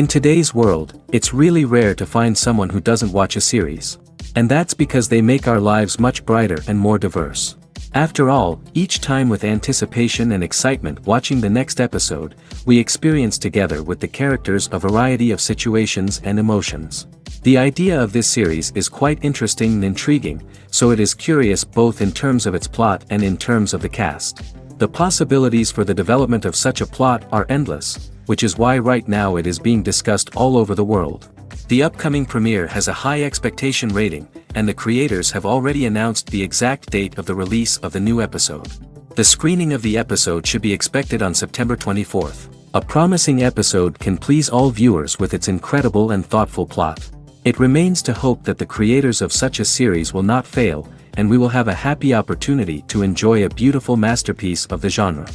In today's world, it's really rare to find someone who doesn't watch a series. And that's because they make our lives much brighter and more diverse. After all, each time with anticipation and excitement watching the next episode, we experience together with the characters a variety of situations and emotions. The idea of this series is quite interesting and intriguing, so it is curious both in terms of its plot and in terms of the cast. The possibilities for the development of such a plot are endless, which is why right now it is being discussed all over the world. The upcoming premiere has a high expectation rating, and the creators have already announced the exact date of the release of the new episode. The screening of the episode should be expected on September 24th. A promising episode can please all viewers with its incredible and thoughtful plot. It remains to hope that the creators of such a series will not fail, and we will have a happy opportunity to enjoy a beautiful masterpiece of the genre.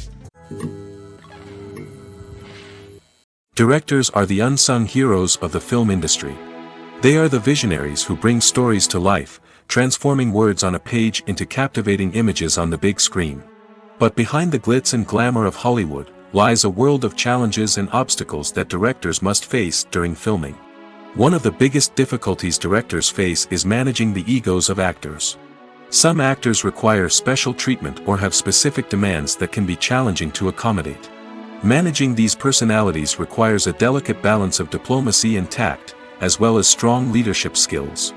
Directors are the unsung heroes of the film industry. They are the visionaries who bring stories to life, transforming words on a page into captivating images on the big screen. But behind the glitz and glamour of Hollywood, lies a world of challenges and obstacles that directors must face during filming. One of the biggest difficulties directors face is managing the egos of actors. Some actors require special treatment or have specific demands that can be challenging to accommodate. Managing these personalities requires a delicate balance of diplomacy and tact, as well as strong leadership skills.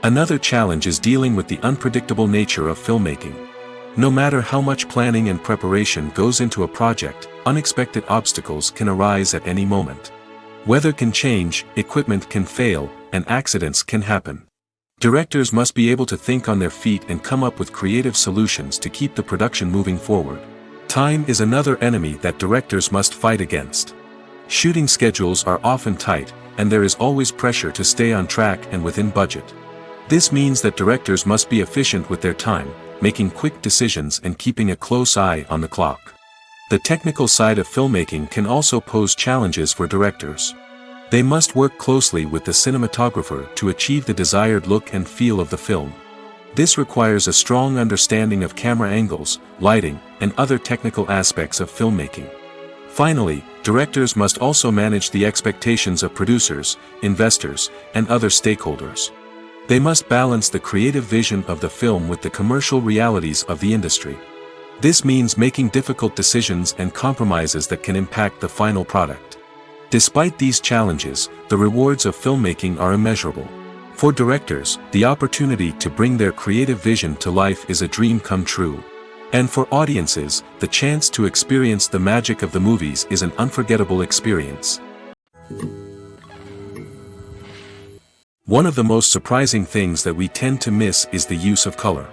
Another challenge is dealing with the unpredictable nature of filmmaking. No matter how much planning and preparation goes into a project, unexpected obstacles can arise at any moment. Weather can change, equipment can fail, and accidents can happen. Directors must be able to think on their feet and come up with creative solutions to keep the production moving forward. Time is another enemy that directors must fight against. Shooting schedules are often tight, and there is always pressure to stay on track and within budget. This means that directors must be efficient with their time, making quick decisions and keeping a close eye on the clock. The technical side of filmmaking can also pose challenges for directors. They must work closely with the cinematographer to achieve the desired look and feel of the film. This requires a strong understanding of camera angles, lighting, and other technical aspects of filmmaking. Finally, directors must also manage the expectations of producers, investors, and other stakeholders. They must balance the creative vision of the film with the commercial realities of the industry. This means making difficult decisions and compromises that can impact the final product. Despite these challenges, the rewards of filmmaking are immeasurable. For directors, the opportunity to bring their creative vision to life is a dream come true. And for audiences, the chance to experience the magic of the movies is an unforgettable experience. One of the most surprising things that we tend to miss is the use of color.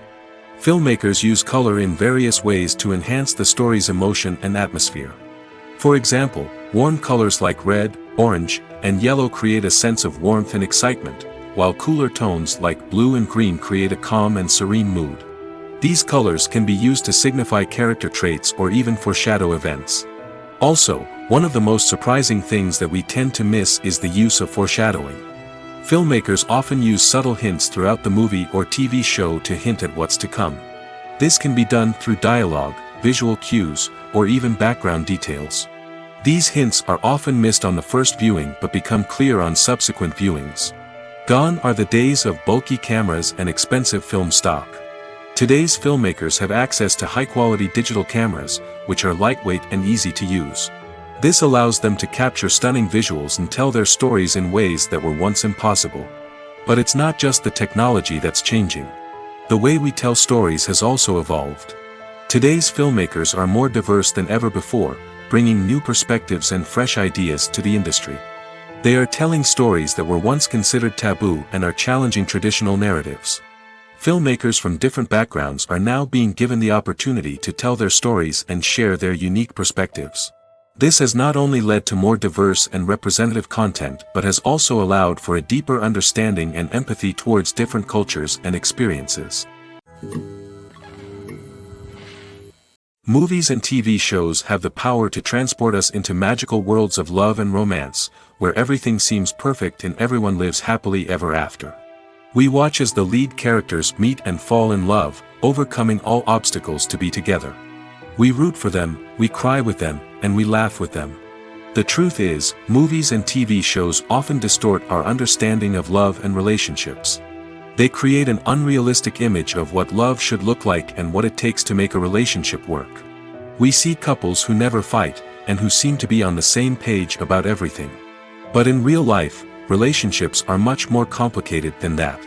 Filmmakers use color in various ways to enhance the story's emotion and atmosphere. For example, warm colors like red, orange, and yellow create a sense of warmth and excitement, while cooler tones like blue and green create a calm and serene mood. These colors can be used to signify character traits or even foreshadow events. Also, one of the most surprising things that we tend to miss is the use of foreshadowing. Filmmakers often use subtle hints throughout the movie or TV show to hint at what's to come. This can be done through dialogue, visual cues, or even background details. These hints are often missed on the first viewing but become clear on subsequent viewings. Gone are the days of bulky cameras and expensive film stock. Today's filmmakers have access to high-quality digital cameras, which are lightweight and easy to use. This allows them to capture stunning visuals and tell their stories in ways that were once impossible. But it's not just the technology that's changing. The way we tell stories has also evolved. Today's filmmakers are more diverse than ever before, bringing new perspectives and fresh ideas to the industry. They are telling stories that were once considered taboo and are challenging traditional narratives. Filmmakers from different backgrounds are now being given the opportunity to tell their stories and share their unique perspectives. This has not only led to more diverse and representative content but has also allowed for a deeper understanding and empathy towards different cultures and experiences. Movies and TV shows have the power to transport us into magical worlds of love and romance, where everything seems perfect and everyone lives happily ever after. We watch as the lead characters meet and fall in love, overcoming all obstacles to be together. We root for them, we cry with them, and we laugh with them. The truth is, movies and TV shows often distort our understanding of love and relationships. They create an unrealistic image of what love should look like and what it takes to make a relationship work. We see couples who never fight, and who seem to be on the same page about everything. But in real life, relationships are much more complicated than that.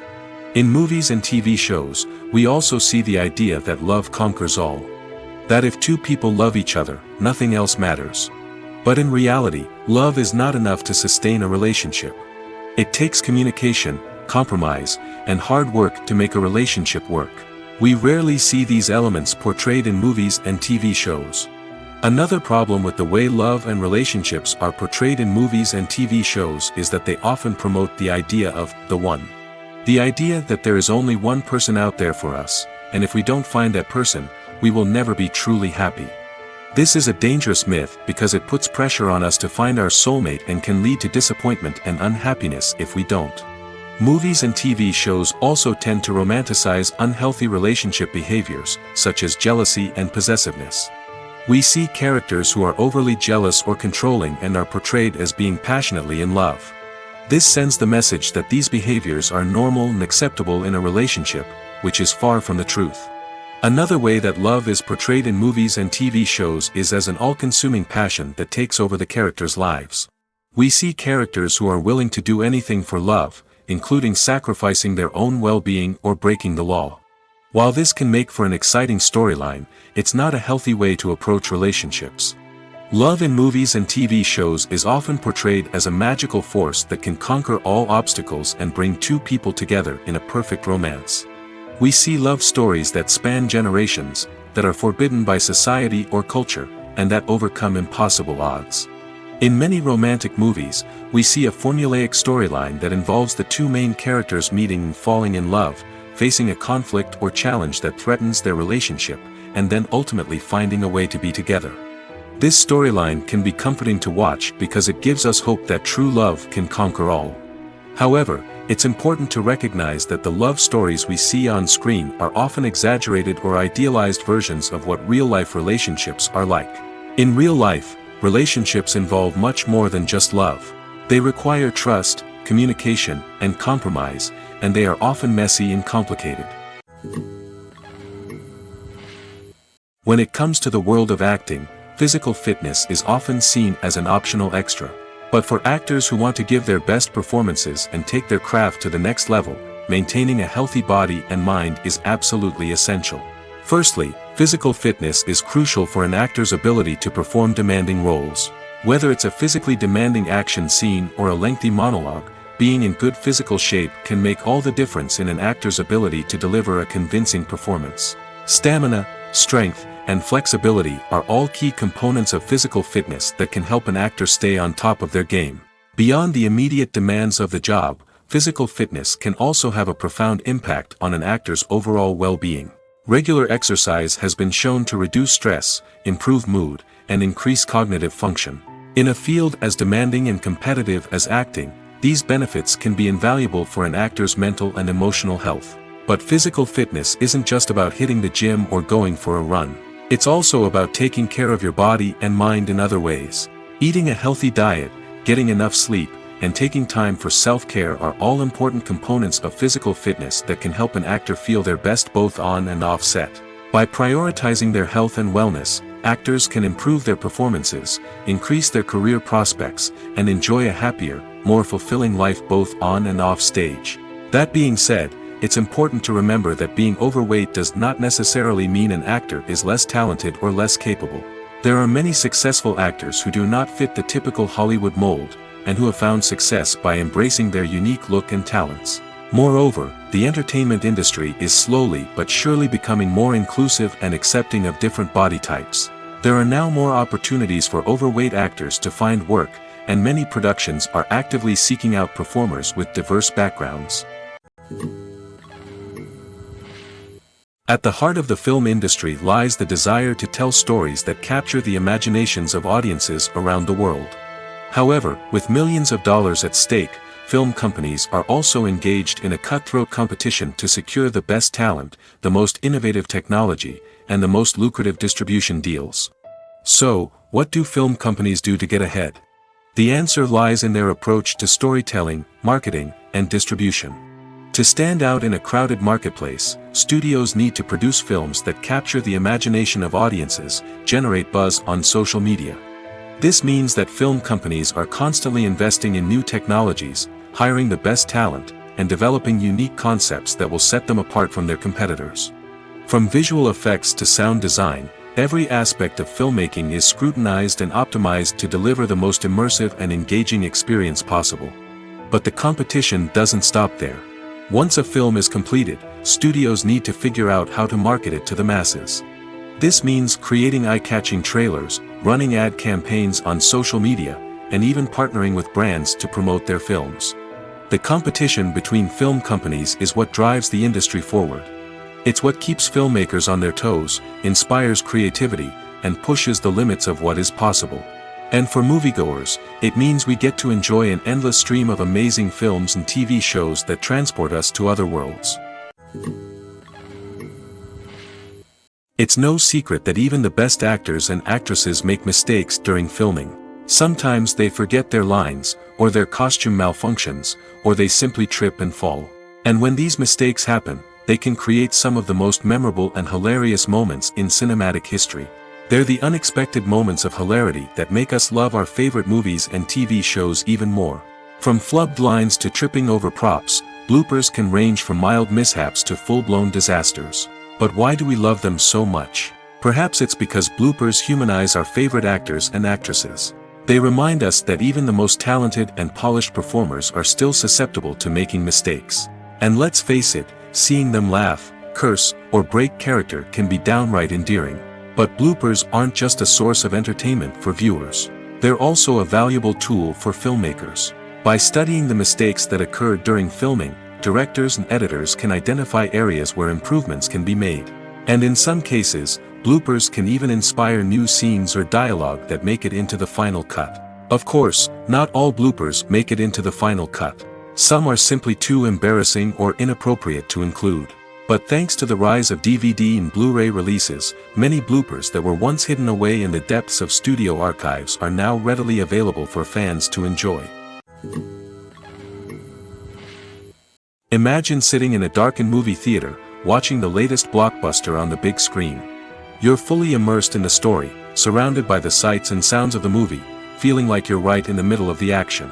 In movies and TV shows, we also see the idea that love conquers all. That if two people love each other, nothing else matters. But in reality, love is not enough to sustain a relationship. It takes communication, compromise, and hard work to make a relationship work. We rarely see these elements portrayed in movies and TV shows. Another problem with the way love and relationships are portrayed in movies and TV shows is that they often promote the idea of the one. The idea that there is only one person out there for us, and if we don't find that person, we will never be truly happy. This is a dangerous myth because it puts pressure on us to find our soulmate and can lead to disappointment and unhappiness if we don't. Movies and TV shows also tend to romanticize unhealthy relationship behaviors, such as jealousy and possessiveness. We see characters who are overly jealous or controlling and are portrayed as being passionately in love. This sends the message that these behaviors are normal and acceptable in a relationship, which is far from the truth. Another way that love is portrayed in movies and TV shows is as an all-consuming passion that takes over the characters' lives. We see characters who are willing to do anything for love, including sacrificing their own well-being or breaking the law. While this can make for an exciting storyline, it's not a healthy way to approach relationships. Love in movies and TV shows is often portrayed as a magical force that can conquer all obstacles and bring two people together in a perfect romance. We see love stories that span generations, that are forbidden by society or culture, and that overcome impossible odds. In many romantic movies, we see a formulaic storyline that involves the two main characters meeting and falling in love, facing a conflict or challenge that threatens their relationship, and then ultimately finding a way to be together. This storyline can be comforting to watch because it gives us hope that true love can conquer all. However, it's important to recognize that the love stories we see on screen are often exaggerated or idealized versions of what real-life relationships are like. In real life, relationships involve much more than just love. They require trust, communication, and compromise, and they are often messy and complicated. When it comes to the world of acting, physical fitness is often seen as an optional extra. But for actors who want to give their best performances and take their craft to the next level, maintaining a healthy body and mind is absolutely essential. Firstly, physical fitness is crucial for an actor's ability to perform demanding roles. Whether it's a physically demanding action scene or a lengthy monologue, being in good physical shape can make all the difference in an actor's ability to deliver a convincing performance. Stamina, strength, and flexibility are all key components of physical fitness that can help an actor stay on top of their game. Beyond the immediate demands of the job, physical fitness can also have a profound impact on an actor's overall well-being. Regular exercise has been shown to reduce stress, improve mood, and increase cognitive function. In a field as demanding and competitive as acting, these benefits can be invaluable for an actor's mental and emotional health. But physical fitness isn't just about hitting the gym or going for a run. It's also about taking care of your body and mind in other ways. Eating a healthy diet, getting enough sleep, and taking time for self-care are all important components of physical fitness that can help an actor feel their best both on and off set. By prioritizing their health and wellness, actors can improve their performances, increase their career prospects, and enjoy a happier, more fulfilling life both on and off stage. That being said, it's important to remember that being overweight does not necessarily mean an actor is less talented or less capable. There are many successful actors who do not fit the typical Hollywood mold, and who have found success by embracing their unique look and talents. Moreover, the entertainment industry is slowly but surely becoming more inclusive and accepting of different body types. There are now more opportunities for overweight actors to find work, and many productions are actively seeking out performers with diverse backgrounds. At the heart of the film industry lies the desire to tell stories that capture the imaginations of audiences around the world. However, with millions of dollars at stake, film companies are also engaged in a cutthroat competition to secure the best talent, the most innovative technology, and the most lucrative distribution deals. So, what do film companies do to get ahead? The answer lies in their approach to storytelling, marketing, and distribution. To stand out in a crowded marketplace, studios need to produce films that capture the imagination of audiences, generate buzz on social media. This means that film companies are constantly investing in new technologies, hiring the best talent, and developing unique concepts that will set them apart from their competitors. From visual effects to sound design, every aspect of filmmaking is scrutinized and optimized to deliver the most immersive and engaging experience possible. But the competition doesn't stop there. Once a film is completed, studios need to figure out how to market it to the masses. This means creating eye-catching trailers, running ad campaigns on social media, and even partnering with brands to promote their films. The competition between film companies is what drives the industry forward. It's what keeps filmmakers on their toes, inspires creativity, and pushes the limits of what is possible. And for moviegoers, it means we get to enjoy an endless stream of amazing films and TV shows that transport us to other worlds. It's no secret that even the best actors and actresses make mistakes during filming. Sometimes they forget their lines, or their costume malfunctions, or they simply trip and fall. And when these mistakes happen, they can create some of the most memorable and hilarious moments in cinematic history. They're the unexpected moments of hilarity that make us love our favorite movies and TV shows even more. From flubbed lines to tripping over props, bloopers can range from mild mishaps to full-blown disasters. But why do we love them so much? Perhaps it's because bloopers humanize our favorite actors and actresses. They remind us that even the most talented and polished performers are still susceptible to making mistakes. And let's face it, seeing them laugh, curse, or break character can be downright endearing. But bloopers aren't just a source of entertainment for viewers. They're also a valuable tool for filmmakers. By studying the mistakes that occurred during filming, directors and editors can identify areas where improvements can be made. And in some cases, bloopers can even inspire new scenes or dialogue that make it into the final cut. Of course, not all bloopers make it into the final cut. Some are simply too embarrassing or inappropriate to include. But thanks to the rise of DVD and Blu-ray releases, many bloopers that were once hidden away in the depths of studio archives are now readily available for fans to enjoy. Imagine sitting in a darkened movie theater, watching the latest blockbuster on the big screen. You're fully immersed in the story, surrounded by the sights and sounds of the movie, feeling like you're right in the middle of the action.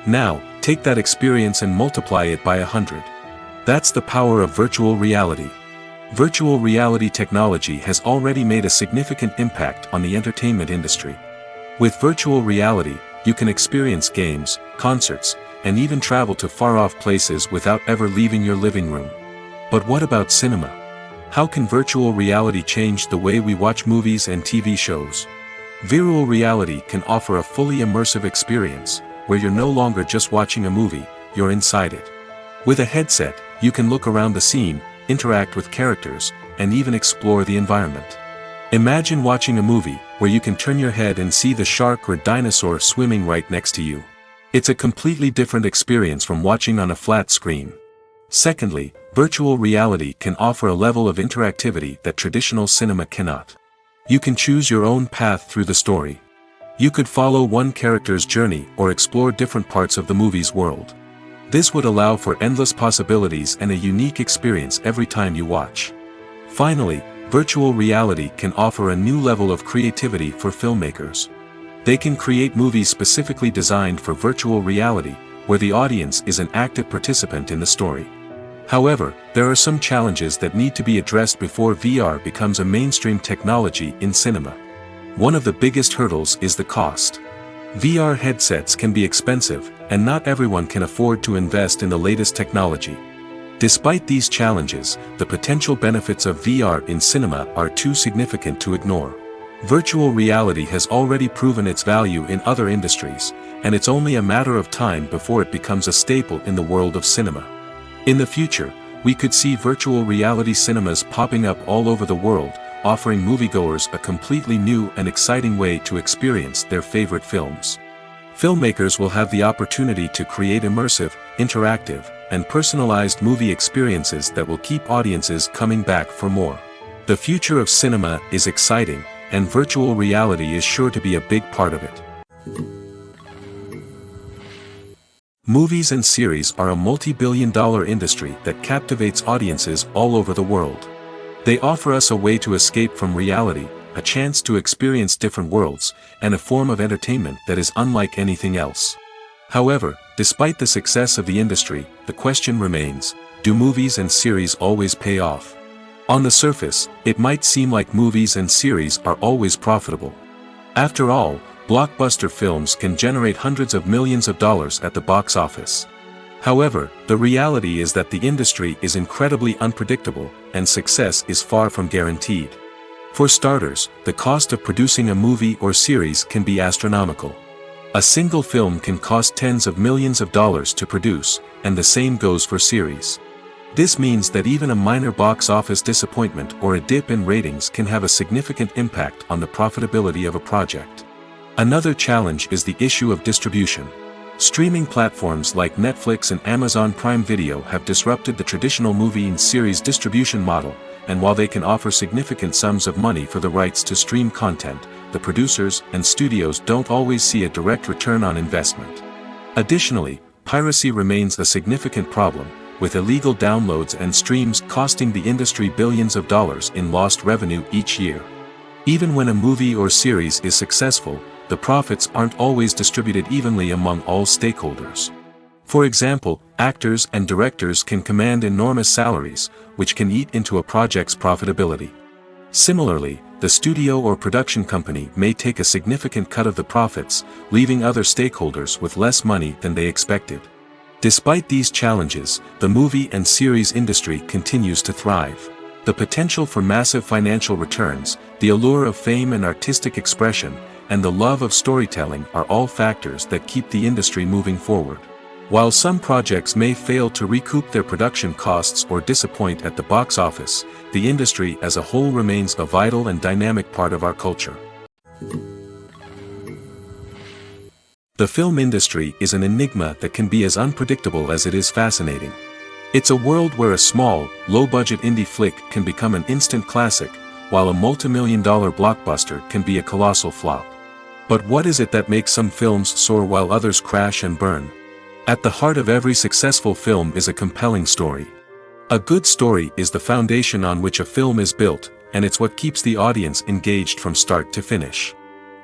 Now, take that experience and multiply it by 100. That's the power of virtual reality. Virtual reality technology has already made a significant impact on the entertainment industry. With virtual reality, you can experience games, concerts, and even travel to far-off places without ever leaving your living room. But what about cinema? How can virtual reality change the way we watch movies and TV shows? Virtual reality can offer a fully immersive experience, where you're no longer just watching a movie, you're inside it. With a headset, you can look around the scene, interact with characters, and even explore the environment. Imagine watching a movie where you can turn your head and see the shark or dinosaur swimming right next to you. It's a completely different experience from watching on a flat screen. Secondly, virtual reality can offer a level of interactivity that traditional cinema cannot. You can choose your own path through the story. You could follow one character's journey or explore different parts of the movie's world. This would allow for endless possibilities and a unique experience every time you watch. Finally, virtual reality can offer a new level of creativity for filmmakers. They can create movies specifically designed for virtual reality, where the audience is an active participant in the story. However, there are some challenges that need to be addressed before VR becomes a mainstream technology in cinema. One of the biggest hurdles is the cost. VR headsets can be expensive, and not everyone can afford to invest in the latest technology. Despite these challenges, the potential benefits of VR in cinema are too significant to ignore. Virtual reality has already proven its value in other industries, and it's only a matter of time before it becomes a staple in the world of cinema. In the future, we could see virtual reality cinemas popping up all over the world, offering moviegoers a completely new and exciting way to experience their favorite films. Filmmakers will have the opportunity to create immersive, interactive, and personalized movie experiences that will keep audiences coming back for more. The future of cinema is exciting, and virtual reality is sure to be a big part of it. Movies and series are a multi-billion-dollar industry that captivates audiences all over the world. They offer us a way to escape from reality, a chance to experience different worlds, and a form of entertainment that is unlike anything else. However, despite the success of the industry, the question remains, do movies and series always pay off? On the surface, it might seem like movies and series are always profitable. After all, blockbuster films can generate hundreds of millions of dollars at the box office. However, the reality is that the industry is incredibly unpredictable, and success is far from guaranteed. For starters, the cost of producing a movie or series can be astronomical. A single film can cost tens of millions of dollars to produce, and the same goes for series. This means that even a minor box office disappointment or a dip in ratings can have a significant impact on the profitability of a project. Another challenge is the issue of distribution. Streaming platforms like Netflix and Amazon Prime Video have disrupted the traditional movie and series distribution model, and while they can offer significant sums of money for the rights to stream content, the producers and studios don't always see a direct return on investment. Additionally, piracy remains a significant problem, with illegal downloads and streams costing the industry billions of dollars in lost revenue each year. Even when a movie or series is successful, the profits aren't always distributed evenly among all stakeholders. For example, actors and directors can command enormous salaries, which can eat into a project's profitability. Similarly, the studio or production company may take a significant cut of the profits, leaving other stakeholders with less money than they expected. Despite these challenges, the movie and series industry continues to thrive. The potential for massive financial returns, the allure of fame and artistic expression, and the love of storytelling are all factors that keep the industry moving forward. While some projects may fail to recoup their production costs or disappoint at the box office, the industry as a whole remains a vital and dynamic part of our culture. The film industry is an enigma that can be as unpredictable as it is fascinating. It's a world where a small, low-budget indie flick can become an instant classic, while a multi-million-dollar blockbuster can be a colossal flop. But what is it that makes some films soar while others crash and burn? At the heart of every successful film is a compelling story. A good story is the foundation on which a film is built, and it's what keeps the audience engaged from start to finish.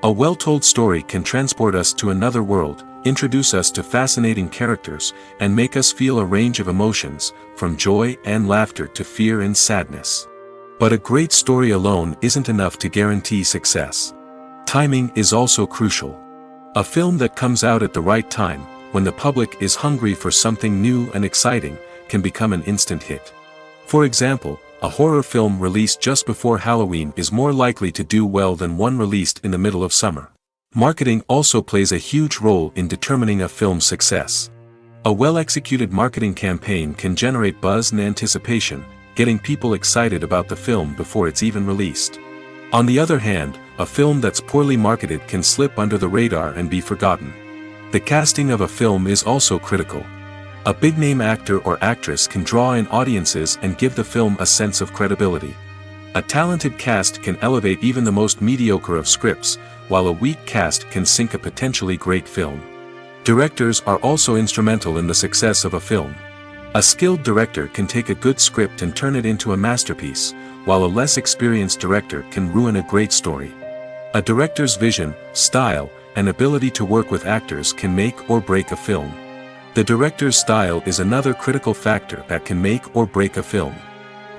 A well-told story can transport us to another world, introduce us to fascinating characters, and make us feel a range of emotions, from joy and laughter to fear and sadness. But a great story alone isn't enough to guarantee success. Timing is also crucial. A film that comes out at the right time, when the public is hungry for something new and exciting, can become an instant hit. For example, a horror film released just before Halloween is more likely to do well than one released in the middle of summer. Marketing also plays a huge role in determining a film's success. A well-executed marketing campaign can generate buzz and anticipation, getting people excited about the film before it's even released. On the other hand, a film that's poorly marketed can slip under the radar and be forgotten. The casting of a film is also critical. A big-name actor or actress can draw in audiences and give the film a sense of credibility. A talented cast can elevate even the most mediocre of scripts, while a weak cast can sink a potentially great film. Directors are also instrumental in the success of a film. A skilled director can take a good script and turn it into a masterpiece, while a less experienced director can ruin a great story. A director's vision, style, and ability to work with actors can make or break a film. The director's style is another critical factor that can make or break a film.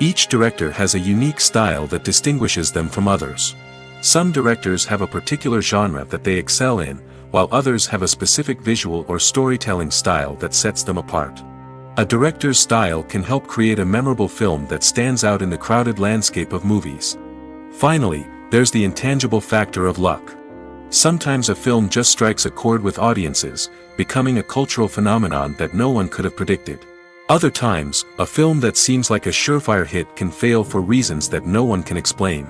Each director has a unique style that distinguishes them from others. Some directors have a particular genre that they excel in, while others have a specific visual or storytelling style that sets them apart. A director's style can help create a memorable film that stands out in the crowded landscape of movies. Finally, there's the intangible factor of luck. Sometimes a film just strikes a chord with audiences, becoming a cultural phenomenon that no one could have predicted. Other times, a film that seems like a surefire hit can fail for reasons that no one can explain.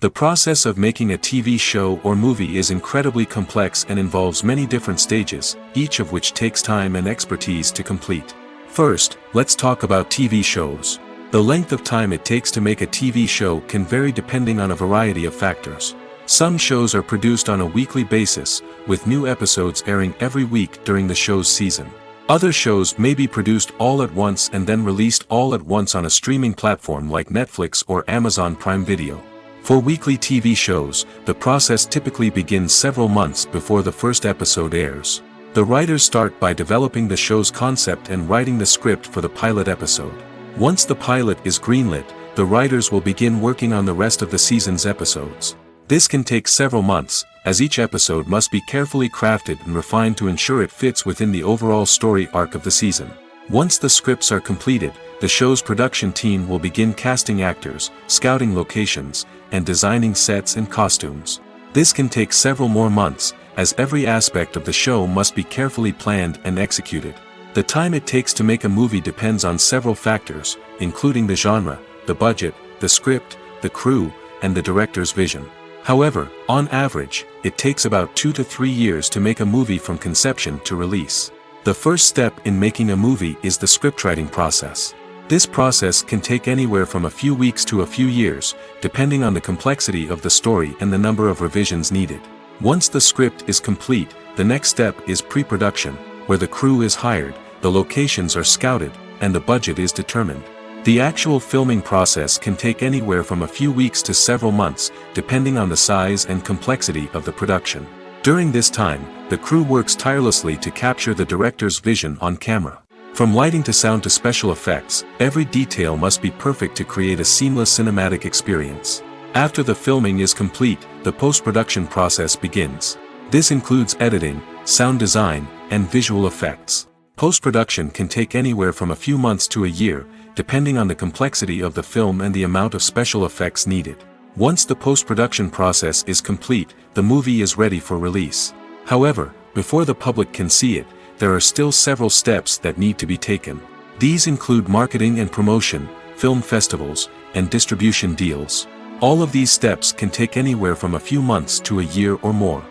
The process of making a TV show or movie is incredibly complex and involves many different stages, each of which takes time and expertise to complete. First, let's talk about TV shows. The length of time it takes to make a TV show can vary depending on a variety of factors. Some shows are produced on a weekly basis, with new episodes airing every week during the show's season. Other shows may be produced all at once and then released all at once on a streaming platform like Netflix or Amazon Prime Video. For weekly TV shows, the process typically begins several months before the first episode airs. The writers start by developing the show's concept and writing the script for the pilot episode. Once the pilot is greenlit, the writers will begin working on the rest of the season's episodes. This can take several months, as each episode must be carefully crafted and refined to ensure it fits within the overall story arc of the season. Once the scripts are completed, the show's production team will begin casting actors, scouting locations, and designing sets and costumes. This can take several more months, as every aspect of the show must be carefully planned and executed. The time it takes to make a movie depends on several factors, including the genre, the budget, the script, the crew, and the director's vision. However, on average, it takes about 2 to 3 years to make a movie from conception to release. The first step in making a movie is the scriptwriting process. This process can take anywhere from a few weeks to a few years, depending on the complexity of the story and the number of revisions needed. Once the script is complete, the next step is pre-production, where the crew is hired, the locations are scouted, and the budget is determined. The actual filming process can take anywhere from a few weeks to several months, depending on the size and complexity of the production. During this time, the crew works tirelessly to capture the director's vision on camera. From lighting to sound to special effects, every detail must be perfect to create a seamless cinematic experience. After the filming is complete, the post-production process begins. This includes editing, sound design, and visual effects. Post-production can take anywhere from a few months to a year, depending on the complexity of the film and the amount of special effects needed. Once the post-production process is complete, the movie is ready for release. However, before the public can see it, there are still several steps that need to be taken. These include marketing and promotion, film festivals, and distribution deals. All of these steps can take anywhere from a few months to a year or more.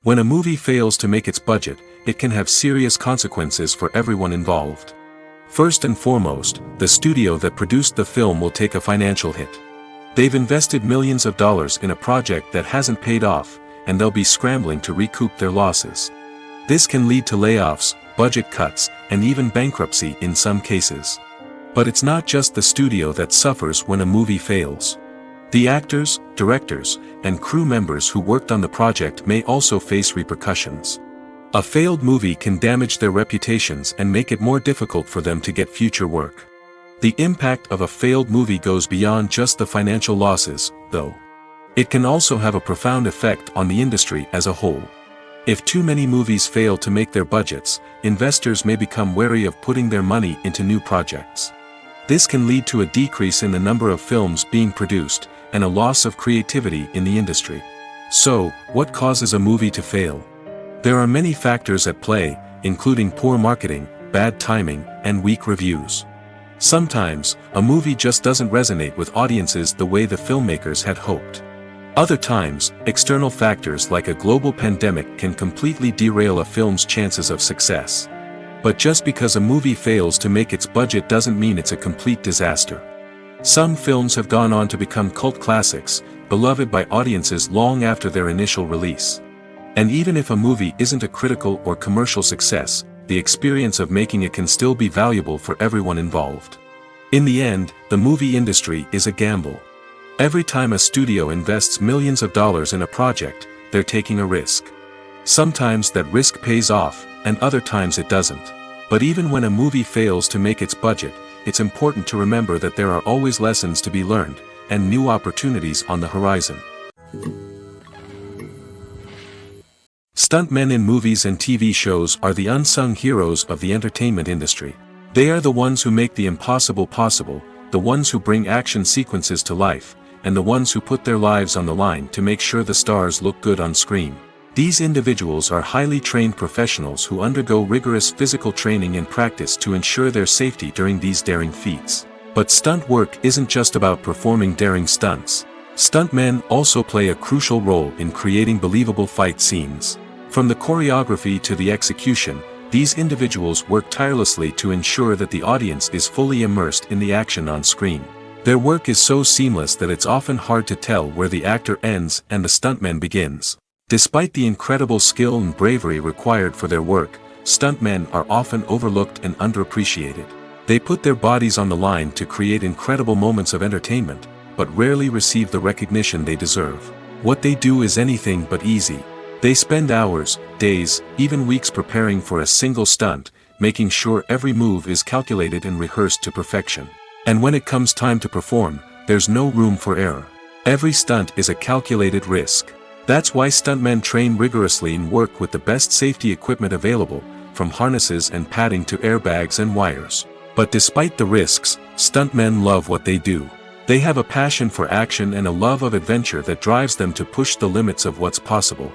When a movie fails to make its budget, it can have serious consequences for everyone involved. First and foremost, the studio that produced the film will take a financial hit. They've invested millions of dollars in a project that hasn't paid off, and they'll be scrambling to recoup their losses. This can lead to layoffs, budget cuts, and even bankruptcy in some cases. But it's not just the studio that suffers when a movie fails. The actors, directors, and crew members who worked on the project may also face repercussions. A failed movie can damage their reputations and make it more difficult for them to get future work. The impact of a failed movie goes beyond just the financial losses, though. It can also have a profound effect on the industry as a whole. If too many movies fail to make their budgets, investors may become wary of putting their money into new projects. This can lead to a decrease in the number of films being produced, and a loss of creativity in the industry. So, what causes a movie to fail? There are many factors at play, including poor marketing, bad timing, and weak reviews. Sometimes, a movie just doesn't resonate with audiences the way the filmmakers had hoped. Other times, external factors like a global pandemic can completely derail a film's chances of success. But just because a movie fails to make its budget doesn't mean it's a complete disaster. Some films have gone on to become cult classics, beloved by audiences long after their initial release. And even if a movie isn't a critical or commercial success, the experience of making it can still be valuable for everyone involved. In the end, the movie industry is a gamble. Every time a studio invests millions of dollars in a project, they're taking a risk. Sometimes that risk pays off, and other times it doesn't. But even when a movie fails to make its budget, it's important to remember that there are always lessons to be learned, and new opportunities on the horizon. Stuntmen in movies and TV shows are the unsung heroes of the entertainment industry. They are the ones who make the impossible possible, the ones who bring action sequences to life, and the ones who put their lives on the line to make sure the stars look good on screen. These individuals are highly trained professionals who undergo rigorous physical training and practice to ensure their safety during these daring feats. But stunt work isn't just about performing daring stunts. Stuntmen also play a crucial role in creating believable fight scenes. From the choreography to the execution, these individuals work tirelessly to ensure that the audience is fully immersed in the action on screen. Their work is so seamless that it's often hard to tell where the actor ends and the stuntman begins. Despite the incredible skill and bravery required for their work, stuntmen are often overlooked and underappreciated. They put their bodies on the line to create incredible moments of entertainment, but rarely receive the recognition they deserve. What they do is anything but easy. They spend hours, days, even weeks preparing for a single stunt, making sure every move is calculated and rehearsed to perfection. And when it comes time to perform, there's no room for error. Every stunt is a calculated risk. That's why stuntmen train rigorously and work with the best safety equipment available, from harnesses and padding to airbags and wires. But despite the risks, stuntmen love what they do. They have a passion for action and a love of adventure that drives them to push the limits of what's possible.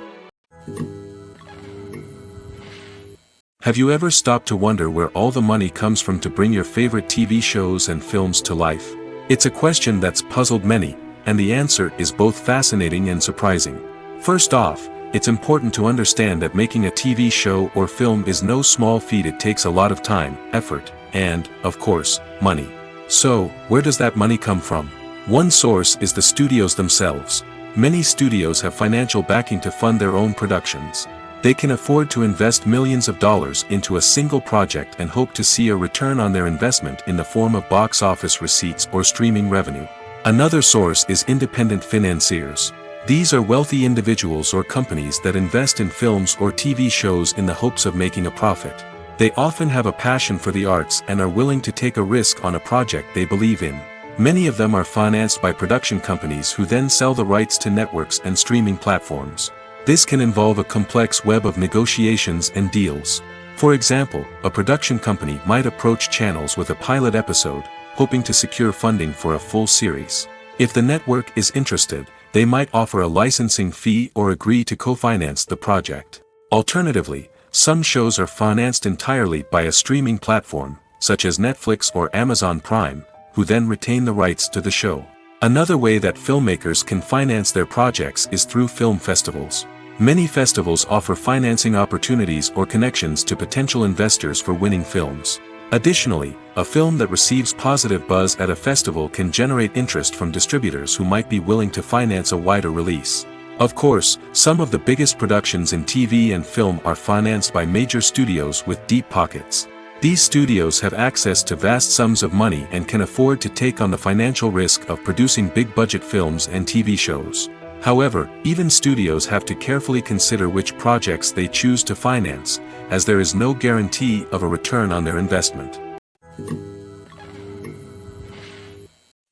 Have you ever stopped to wonder where all the money comes from to bring your favorite TV shows and films to life? It's a question that's puzzled many, and the answer is both fascinating and surprising. First off, it's important to understand that making a TV show or film is no small feat. It takes a lot of time, effort, and, of course, money. So, where does that money come from? One source is the studios themselves. Many studios have financial backing to fund their own productions. They can afford to invest millions of dollars into a single project and hope to see a return on their investment in the form of box office receipts or streaming revenue. Another source is independent financiers. These are wealthy individuals or companies that invest in films or TV shows in the hopes of making a profit. They often have a passion for the arts and are willing to take a risk on a project they believe in. Many of them are financed by production companies who then sell the rights to networks and streaming platforms. This can involve a complex web of negotiations and deals. For example, a production company might approach channels with a pilot episode, hoping to secure funding for a full series. If the network is interested, they might offer a licensing fee or agree to co-finance the project. Alternatively, some shows are financed entirely by a streaming platform, such as Netflix or Amazon Prime, who then retain the rights to the show. Another way that filmmakers can finance their projects is through film festivals. Many festivals offer financing opportunities or connections to potential investors for winning films. Additionally, a film that receives positive buzz at a festival can generate interest from distributors who might be willing to finance a wider release. Of course, some of the biggest productions in TV and film are financed by major studios with deep pockets. These studios have access to vast sums of money and can afford to take on the financial risk of producing big-budget films and TV shows. However, even studios have to carefully consider which projects they choose to finance, as there is no guarantee of a return on their investment.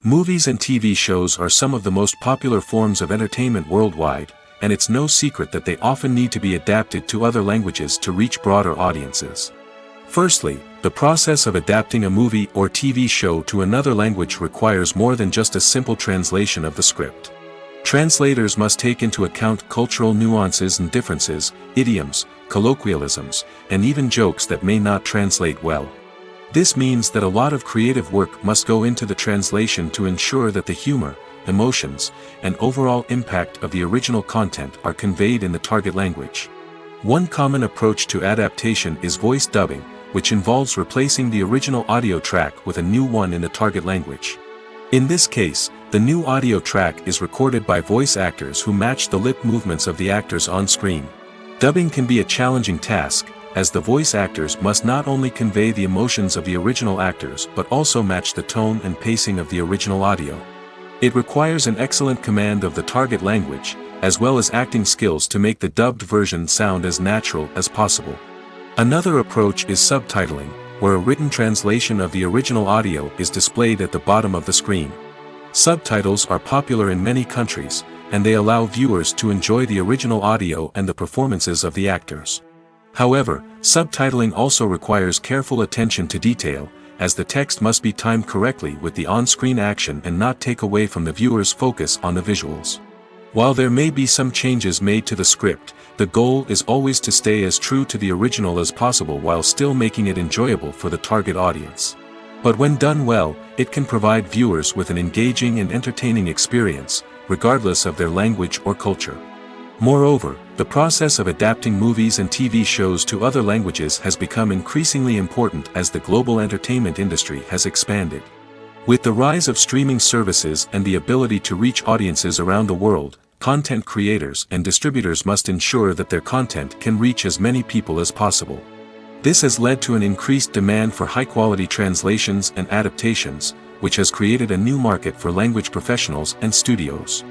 Movies and TV shows are some of the most popular forms of entertainment worldwide, and it's no secret that they often need to be adapted to other languages to reach broader audiences. Firstly, the process of adapting a movie or TV show to another language requires more than just a simple translation of the script. Translators must take into account cultural nuances and differences, idioms, colloquialisms, and even jokes that may not translate well. This means that a lot of creative work must go into the translation to ensure that the humor, emotions, and overall impact of the original content are conveyed in the target language. One common approach to adaptation is voice dubbing, which involves replacing the original audio track with a new one in the target language. In this case, the new audio track is recorded by voice actors who match the lip movements of the actors on screen. Dubbing can be a challenging task, as the voice actors must not only convey the emotions of the original actors but also match the tone and pacing of the original audio. It requires an excellent command of the target language, as well as acting skills to make the dubbed version sound as natural as possible. Another approach is subtitling, where a written translation of the original audio is displayed at the bottom of the screen. Subtitles are popular in many countries, and they allow viewers to enjoy the original audio and the performances of the actors. However, subtitling also requires careful attention to detail, as the text must be timed correctly with the on-screen action and not take away from the viewer's focus on the visuals. While there may be some changes made to the script, the goal is always to stay as true to the original as possible while still making it enjoyable for the target audience. But when done well, it can provide viewers with an engaging and entertaining experience, regardless of their language or culture. Moreover, the process of adapting movies and TV shows to other languages has become increasingly important as the global entertainment industry has expanded. With the rise of streaming services and the ability to reach audiences around the world, content creators and distributors must ensure that their content can reach as many people as possible. This has led to an increased demand for high-quality translations and adaptations, which has created a new market for language professionals and studios.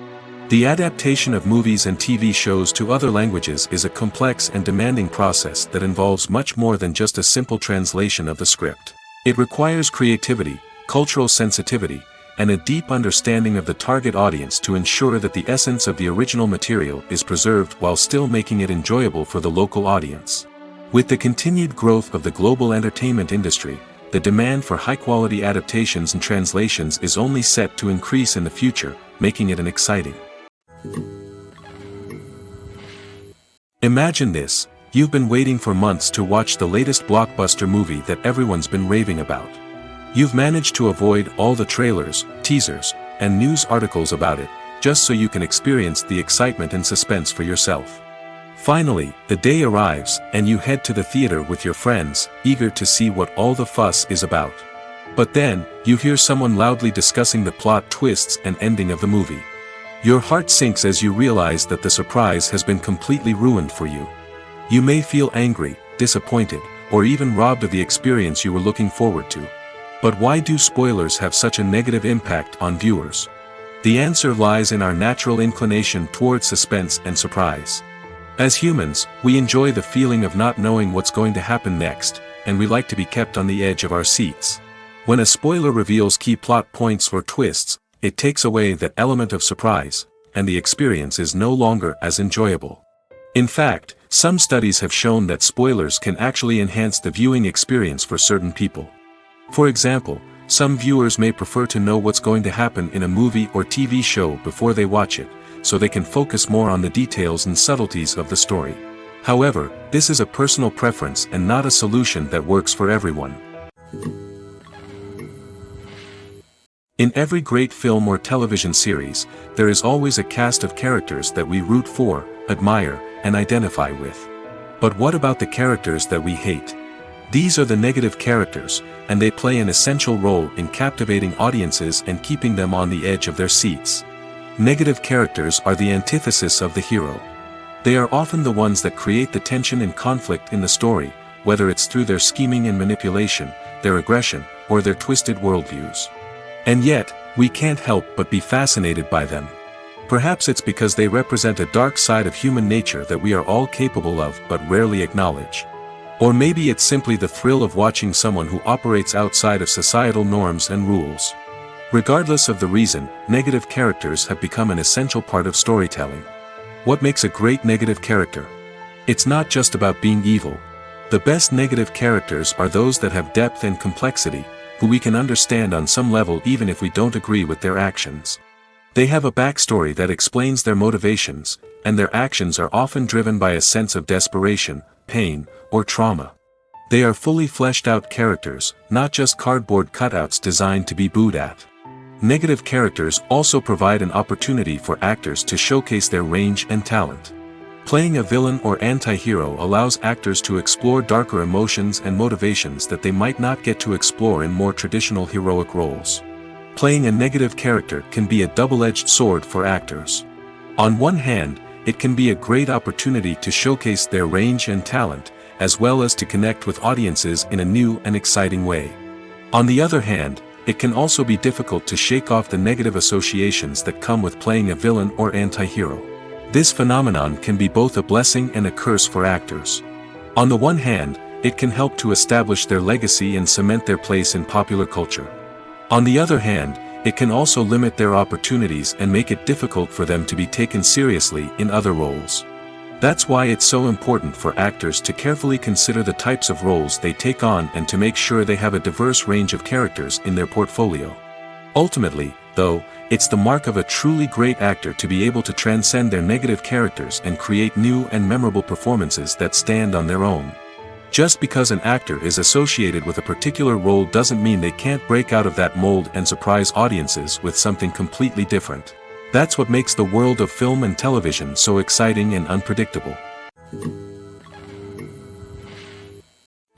The adaptation of movies and TV shows to other languages is a complex and demanding process that involves much more than just a simple translation of the script. It requires creativity, cultural sensitivity, and a deep understanding of the target audience to ensure that the essence of the original material is preserved while still making it enjoyable for the local audience. With the continued growth of the global entertainment industry, the demand for high-quality adaptations and translations is only set to increase in the future, making it an exciting. Imagine this: you've been waiting for months to watch the latest blockbuster movie that everyone's been raving about. You've managed to avoid all the trailers, teasers, and news articles about it, just so you can experience the excitement and suspense for yourself. Finally, the day arrives, and you head to the theater with your friends, eager to see what all the fuss is about. But then, you hear someone loudly discussing the plot twists and ending of the movie. Your heart sinks as you realize that the surprise has been completely ruined for you. You may feel angry, disappointed, or even robbed of the experience you were looking forward to. But why do spoilers have such a negative impact on viewers? The answer lies in our natural inclination toward suspense and surprise. As humans, we enjoy the feeling of not knowing what's going to happen next, and we like to be kept on the edge of our seats. When a spoiler reveals key plot points or twists, it takes away that element of surprise, and the experience is no longer as enjoyable. In fact, some studies have shown that spoilers can actually enhance the viewing experience for certain people. For example, some viewers may prefer to know what's going to happen in a movie or TV show before they watch it, so they can focus more on the details and subtleties of the story. However, this is a personal preference and not a solution that works for everyone. In every great film or television series, there is always a cast of characters that we root for, admire, and identify with. But what about the characters that we hate? These are the negative characters, and they play an essential role in captivating audiences and keeping them on the edge of their seats. Negative characters are the antithesis of the hero. They are often the ones that create the tension and conflict in the story, whether it's through their scheming and manipulation, their aggression, or their twisted worldviews. And yet, we can't help but be fascinated by them. Perhaps it's because they represent a dark side of human nature that we are all capable of but rarely acknowledge. Or maybe it's simply the thrill of watching someone who operates outside of societal norms and rules. Regardless of the reason, negative characters have become an essential part of storytelling. What makes a great negative character? It's not just about being evil. The best negative characters are those that have depth and complexity, who we can understand on some level even if we don't agree with their actions. They have a backstory that explains their motivations, and their actions are often driven by a sense of desperation, pain, or trauma. They are fully fleshed out characters, not just cardboard cutouts designed to be booed at. Negative characters also provide an opportunity for actors to showcase their range and talent. Playing a villain or anti-hero allows actors to explore darker emotions and motivations that they might not get to explore in more traditional heroic roles. Playing a negative character can be a double-edged sword for actors. On one hand, it can be a great opportunity to showcase their range and talent, as well as to connect with audiences in a new and exciting way. On the other hand, it can also be difficult to shake off the negative associations that come with playing a villain or anti-hero. This phenomenon can be both a blessing and a curse for actors. On the one hand, it can help to establish their legacy and cement their place in popular culture. On the other hand, it can also limit their opportunities and make it difficult for them to be taken seriously in other roles. That's why it's so important for actors to carefully consider the types of roles they take on and to make sure they have a diverse range of characters in their portfolio. Ultimately, though, it's the mark of a truly great actor to be able to transcend their negative characters and create new and memorable performances that stand on their own. Just because an actor is associated with a particular role doesn't mean they can't break out of that mold and surprise audiences with something completely different. That's what makes the world of film and television so exciting and unpredictable.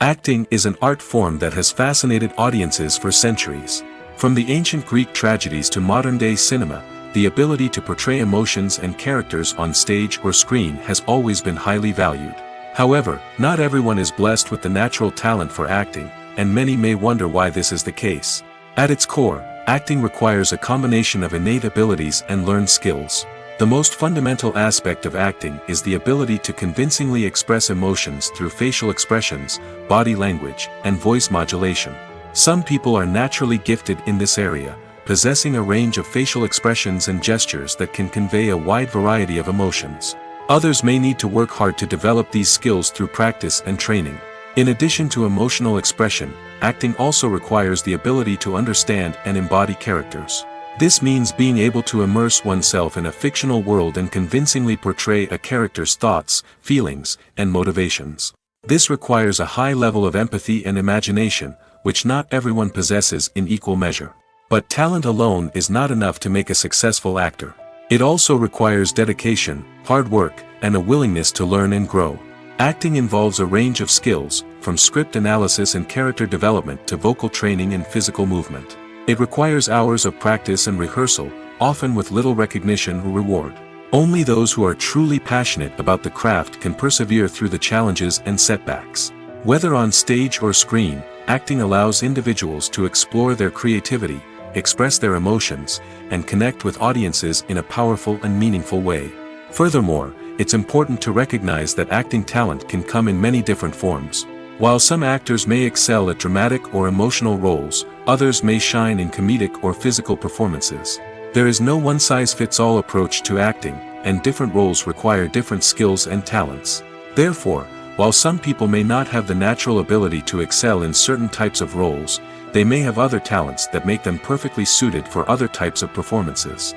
Acting is an art form that has fascinated audiences for centuries. From the ancient Greek tragedies to modern-day cinema, the ability to portray emotions and characters on stage or screen has always been highly valued. However, not everyone is blessed with the natural talent for acting, and many may wonder why this is the case. At its core, acting requires a combination of innate abilities and learned skills. The most fundamental aspect of acting is the ability to convincingly express emotions through facial expressions, body language, and voice modulation. Some people are naturally gifted in this area, possessing a range of facial expressions and gestures that can convey a wide variety of emotions. Others may need to work hard to develop these skills through practice and training. In addition to emotional expression, acting also requires the ability to understand and embody characters. This means being able to immerse oneself in a fictional world and convincingly portray a character's thoughts, feelings, and motivations. This requires a high level of empathy and imagination, which not everyone possesses in equal measure. But talent alone is not enough to make a successful actor. It also requires dedication, hard work, and a willingness to learn and grow. Acting involves a range of skills, from script analysis and character development to vocal training and physical movement. It requires hours of practice and rehearsal, often with little recognition or reward. Only those who are truly passionate about the craft can persevere through the challenges and setbacks. Whether on stage or screen, acting allows individuals to explore their creativity, express their emotions, and connect with audiences in a powerful and meaningful way. Furthermore, it's important to recognize that acting talent can come in many different forms. While some actors may excel at dramatic or emotional roles, others may shine in comedic or physical performances. There is no one-size-fits-all approach to acting, and different roles require different skills and talents. Therefore, while some people may not have the natural ability to excel in certain types of roles, they may have other talents that make them perfectly suited for other types of performances.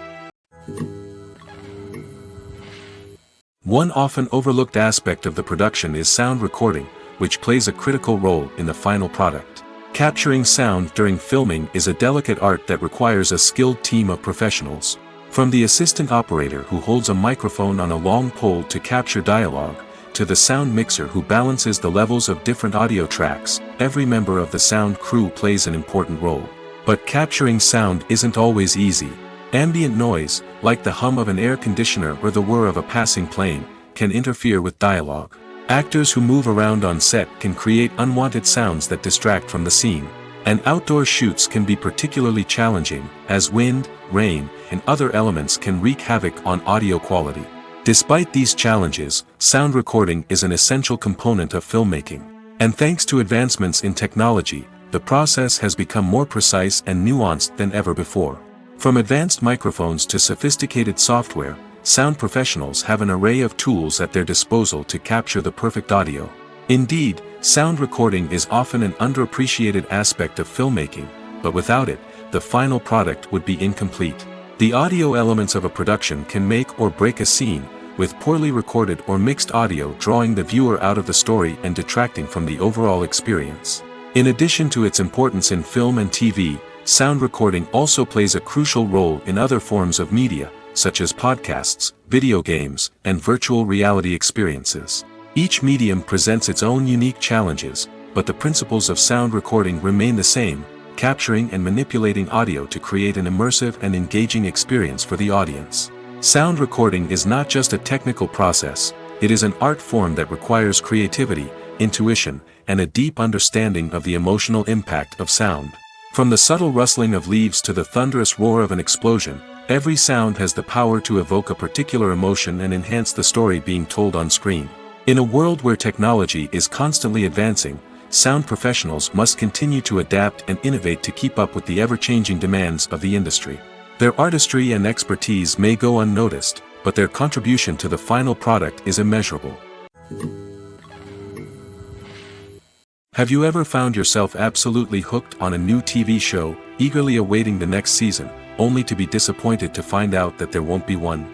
One often overlooked aspect of the production is sound recording, which plays a critical role in the final product. Capturing sound during filming is a delicate art that requires a skilled team of professionals. From the assistant operator who holds a microphone on a long pole to capture dialogue, to the sound mixer who balances the levels of different audio tracks, every member of the sound crew plays an important role. But capturing sound isn't always easy. Ambient noise, like the hum of an air conditioner or the whir of a passing plane, can interfere with dialogue. Actors who move around on set can create unwanted sounds that distract from the scene. And outdoor shoots can be particularly challenging, as wind, rain, and other elements can wreak havoc on audio quality. Despite these challenges, sound recording is an essential component of filmmaking. And thanks to advancements in technology, the process has become more precise and nuanced than ever before. From advanced microphones to sophisticated software, sound professionals have an array of tools at their disposal to capture the perfect audio. Indeed, sound recording is often an underappreciated aspect of filmmaking, but without it, the final product would be incomplete. The audio elements of a production can make or break a scene, with poorly recorded or mixed audio drawing the viewer out of the story and detracting from the overall experience. In addition to its importance in film and TV, sound recording also plays a crucial role in other forms of media, such as podcasts, video games, and virtual reality experiences. Each medium presents its own unique challenges, but the principles of sound recording remain the same, capturing and manipulating audio to create an immersive and engaging experience for the audience. Sound recording is not just a technical process, it is an art form that requires creativity, intuition, and a deep understanding of the emotional impact of sound. From the subtle rustling of leaves to the thunderous roar of an explosion, every sound has the power to evoke a particular emotion and enhance the story being told on screen. In a world where technology is constantly advancing, sound professionals must continue to adapt and innovate to keep up with the ever-changing demands of the industry. Their artistry and expertise may go unnoticed, but their contribution to the final product is immeasurable. Have you ever found yourself absolutely hooked on a new TV show, eagerly awaiting the next season, only to be disappointed to find out that there won't be one?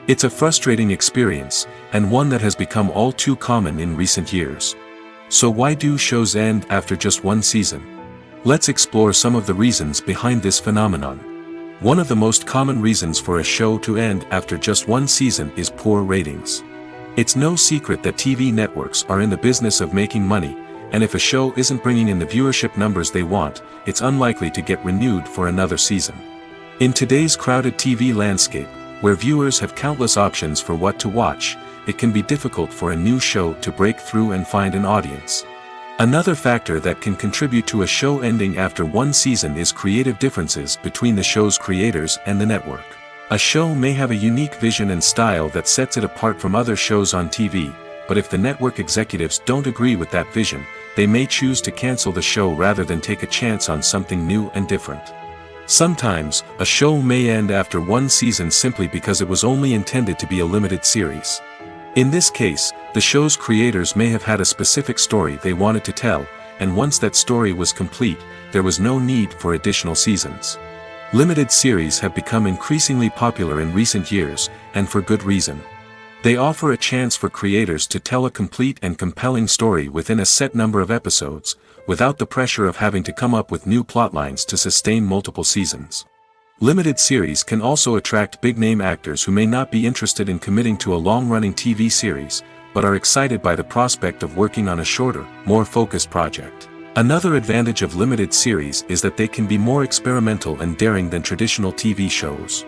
It's a frustrating experience, and one that has become all too common in recent years. So why do shows end after just one season? Let's explore some of the reasons behind this phenomenon. One of the most common reasons for a show to end after just one season is poor ratings. It's no secret that TV networks are in the business of making money, and if a show isn't bringing in the viewership numbers they want, it's unlikely to get renewed for another season. In today's crowded TV landscape, where viewers have countless options for what to watch, it can be difficult for a new show to break through and find an audience. Another factor that can contribute to a show ending after one season is creative differences between the show's creators and the network. A show may have a unique vision and style that sets it apart from other shows on TV, but if the network executives don't agree with that vision, they may choose to cancel the show rather than take a chance on something new and different. Sometimes, a show may end after one season simply because it was only intended to be a limited series. In this case, the show's creators may have had a specific story they wanted to tell, and once that story was complete, there was no need for additional seasons. Limited series have become increasingly popular in recent years, and for good reason. They offer a chance for creators to tell a complete and compelling story within a set number of episodes, without the pressure of having to come up with new plotlines to sustain multiple seasons. Limited series can also attract big-name actors who may not be interested in committing to a long-running TV series, but are excited by the prospect of working on a shorter, more focused project. Another advantage of limited series is that they can be more experimental and daring than traditional TV shows.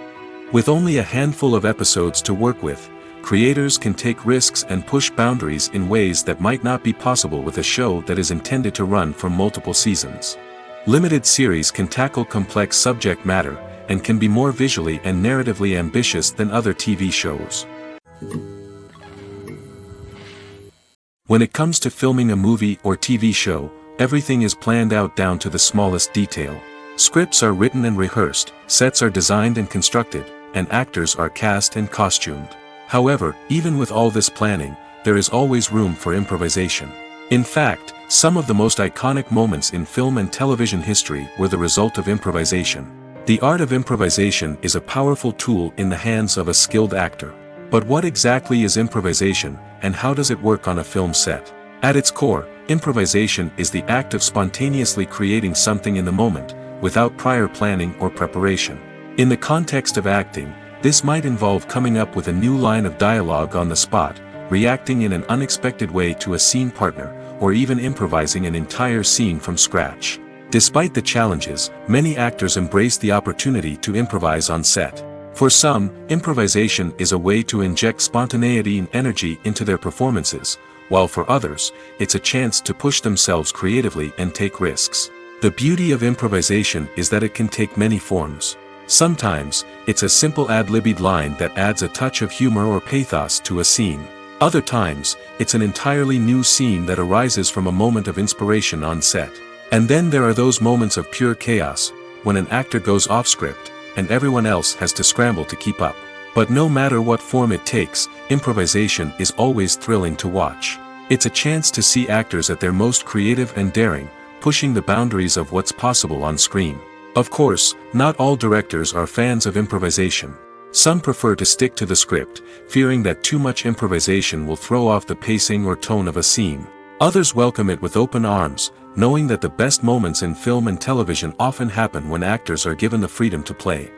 With only a handful of episodes to work with, creators can take risks and push boundaries in ways that might not be possible with a show that is intended to run for multiple seasons. Limited series can tackle complex subject matter, and can be more visually and narratively ambitious than other TV shows. When it comes to filming a movie or TV show, everything is planned out down to the smallest detail. Scripts are written and rehearsed, sets are designed and constructed, and actors are cast and costumed. However, even with all this planning, there is always room for improvisation. In fact, some of the most iconic moments in film and television history were the result of improvisation. The art of improvisation is a powerful tool in the hands of a skilled actor. But what exactly is improvisation, and how does it work on a film set? At its core, improvisation is the act of spontaneously creating something in the moment, without prior planning or preparation. In the context of acting, this might involve coming up with a new line of dialogue on the spot, reacting in an unexpected way to a scene partner, or even improvising an entire scene from scratch. Despite the challenges, many actors embrace the opportunity to improvise on set. For some, improvisation is a way to inject spontaneity and energy into their performances, while for others, it's a chance to push themselves creatively and take risks. The beauty of improvisation is that it can take many forms. Sometimes, it's a simple ad-libbed line that adds a touch of humor or pathos to a scene. Other times, it's an entirely new scene that arises from a moment of inspiration on set. And then there are those moments of pure chaos, when an actor goes off script, and everyone else has to scramble to keep up. But no matter what form it takes, improvisation is always thrilling to watch. It's a chance to see actors at their most creative and daring, pushing the boundaries of what's possible on screen. Of course, not all directors are fans of improvisation. Some prefer to stick to the script, fearing that too much improvisation will throw off the pacing or tone of a scene. Others welcome it with open arms, knowing that the best moments in film and television often happen when actors are given the freedom to play.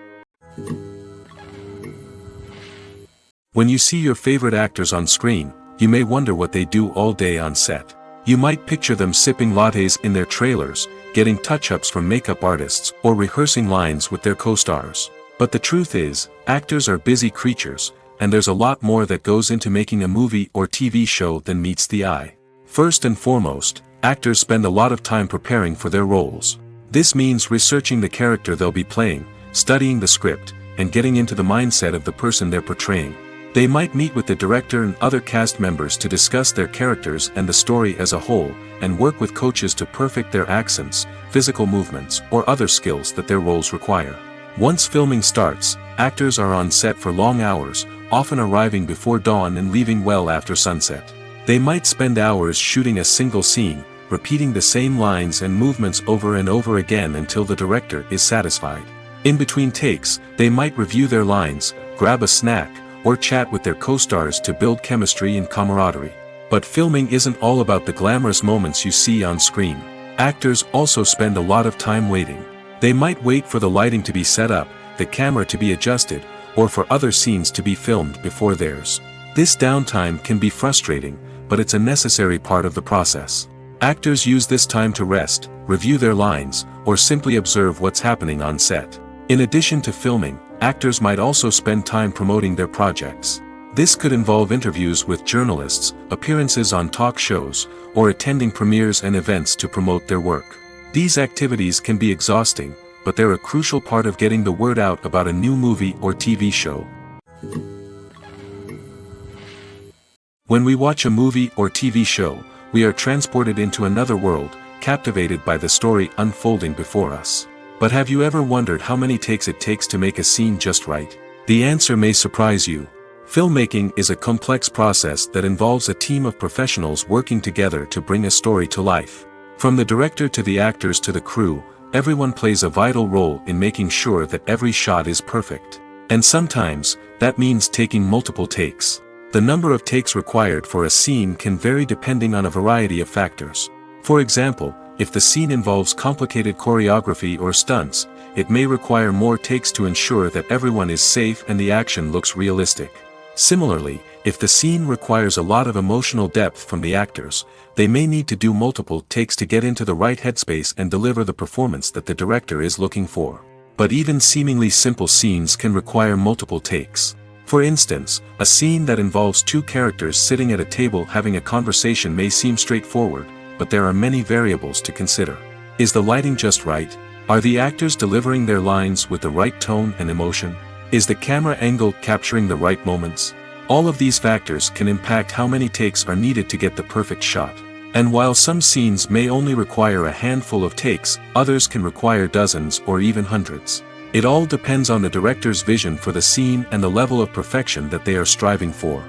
When you see your favorite actors on screen, you may wonder what they do all day on set. You might picture them sipping lattes in their trailers, getting touch-ups from makeup artists, or rehearsing lines with their co-stars. But the truth is, actors are busy creatures, and there's a lot more that goes into making a movie or TV show than meets the eye. First and foremost, actors spend a lot of time preparing for their roles. This means researching the character they'll be playing, studying the script, and getting into the mindset of the person they're portraying. They might meet with the director and other cast members to discuss their characters and the story as a whole, and work with coaches to perfect their accents, physical movements, or other skills that their roles require. Once filming starts, actors are on set for long hours, often arriving before dawn and leaving well after sunset. They might spend hours shooting a single scene, repeating the same lines and movements over and over again until the director is satisfied. In between takes, they might review their lines, grab a snack, or chat with their co-stars to build chemistry and camaraderie. But filming isn't all about the glamorous moments you see on screen. Actors also spend a lot of time waiting. They might wait for the lighting to be set up, the camera to be adjusted, or for other scenes to be filmed before theirs. This downtime can be frustrating, but it's a necessary part of the process. Actors use this time to rest, review their lines, or simply observe what's happening on set. In addition to filming, actors might also spend time promoting their projects. This could involve interviews with journalists, appearances on talk shows, or attending premieres and events to promote their work. These activities can be exhausting, but they're a crucial part of getting the word out about a new movie or TV show. When we watch a movie or TV show, we are transported into another world, captivated by the story unfolding before us. But have you ever wondered how many takes it takes to make a scene just right? The answer may surprise you. Filmmaking is a complex process that involves a team of professionals working together to bring a story to life. From the director to the actors to the crew, everyone plays a vital role in making sure that every shot is perfect. And sometimes, that means taking multiple takes. The number of takes required for a scene can vary depending on a variety of factors. For example, if the scene involves complicated choreography or stunts, it may require more takes to ensure that everyone is safe and the action looks realistic. Similarly, if the scene requires a lot of emotional depth from the actors, they may need to do multiple takes to get into the right headspace and deliver the performance that the director is looking for. But even seemingly simple scenes can require multiple takes. For instance, a scene that involves two characters sitting at a table having a conversation may seem straightforward, but there are many variables to consider. Is the lighting just right? Are the actors delivering their lines with the right tone and emotion? Is the camera angle capturing the right moments? All of these factors can impact how many takes are needed to get the perfect shot. And while some scenes may only require a handful of takes, others can require dozens or even hundreds. It all depends on the director's vision for the scene and the level of perfection that they are striving for.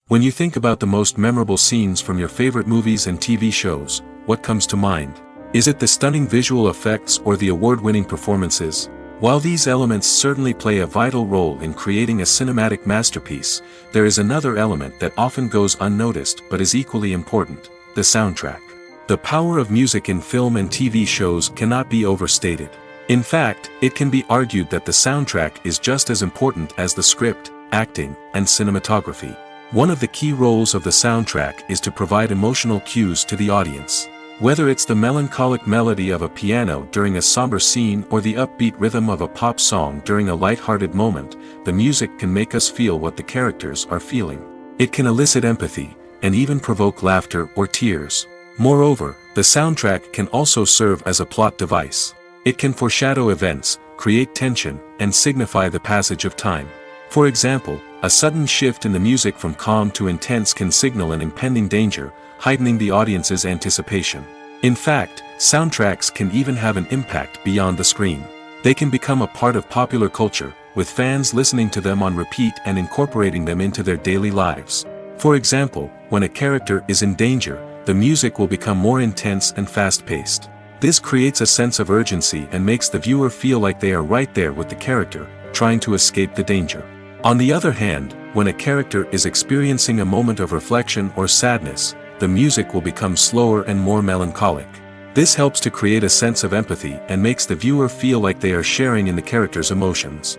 When you think about the most memorable scenes from your favorite movies and TV shows, what comes to mind? Is it the stunning visual effects or the award-winning performances? While these elements certainly play a vital role in creating a cinematic masterpiece, there is another element that often goes unnoticed but is equally important: the soundtrack. The power of music in film and TV shows cannot be overstated. In fact, it can be argued that the soundtrack is just as important as the script, acting, and cinematography. One of the key roles of the soundtrack is to provide emotional cues to the audience. Whether it's the melancholic melody of a piano during a somber scene or the upbeat rhythm of a pop song during a light-hearted moment, the music can make us feel what the characters are feeling. It can elicit empathy, and even provoke laughter or tears. Moreover, the soundtrack can also serve as a plot device. It can foreshadow events, create tension, and signify the passage of time. For example, a sudden shift in the music from calm to intense can signal an impending danger, heightening the audience's anticipation. In fact, soundtracks can even have an impact beyond the screen. They can become a part of popular culture, with fans listening to them on repeat and incorporating them into their daily lives. For example, when a character is in danger, the music will become more intense and fast-paced. This creates a sense of urgency and makes the viewer feel like they are right there with the character, trying to escape the danger. On the other hand, when a character is experiencing a moment of reflection or sadness, the music will become slower and more melancholic. This helps to create a sense of empathy and makes the viewer feel like they are sharing in the character's emotions.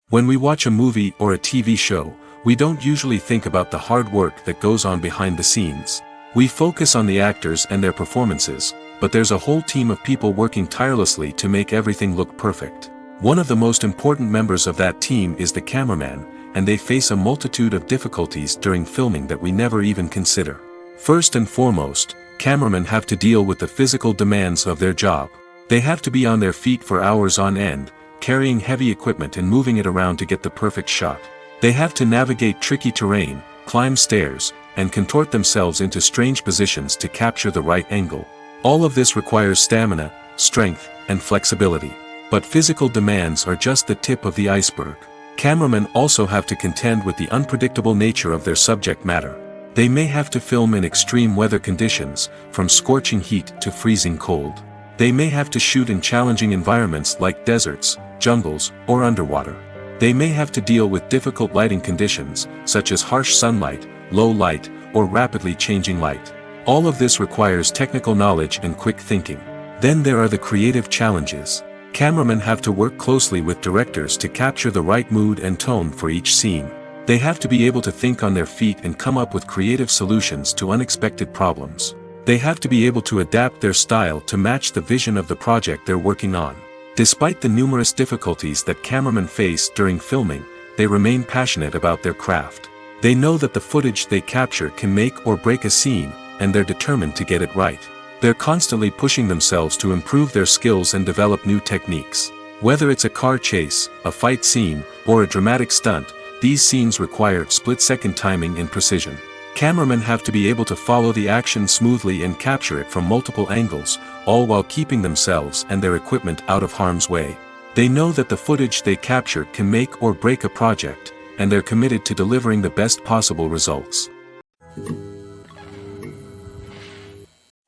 When we watch a movie or a TV show, we don't usually think about the hard work that goes on behind the scenes. We focus on the actors and their performances, but there's a whole team of people working tirelessly to make everything look perfect. One of the most important members of that team is the cameraman, and they face a multitude of difficulties during filming that we never even consider. First and foremost, cameramen have to deal with the physical demands of their job. They have to be on their feet for hours on end, carrying heavy equipment and moving it around to get the perfect shot. They have to navigate tricky terrain, climb stairs, and contort themselves into strange positions to capture the right angle. All of this requires stamina, strength, and flexibility. But physical demands are just the tip of the iceberg. Cameramen also have to contend with the unpredictable nature of their subject matter. They may have to film in extreme weather conditions, from scorching heat to freezing cold. They may have to shoot in challenging environments like deserts, jungles, or underwater. They may have to deal with difficult lighting conditions, such as harsh sunlight, low light, or rapidly changing light. All of this requires technical knowledge and quick thinking. Then there are the creative challenges. Cameramen have to work closely with directors to capture the right mood and tone for each scene. They have to be able to think on their feet and come up with creative solutions to unexpected problems. They have to be able to adapt their style to match the vision of the project they're working on. Despite the numerous difficulties that cameramen face during filming, they remain passionate about their craft. They know that the footage they capture can make or break a scene, and they're determined to get it right. They're constantly pushing themselves to improve their skills and develop new techniques. Whether it's a car chase, a fight scene, or a dramatic stunt, these scenes require split-second timing and precision. Cameramen have to be able to follow the action smoothly and capture it from multiple angles, all while keeping themselves and their equipment out of harm's way. They know that the footage they capture can make or break a project, and they're committed to delivering the best possible results.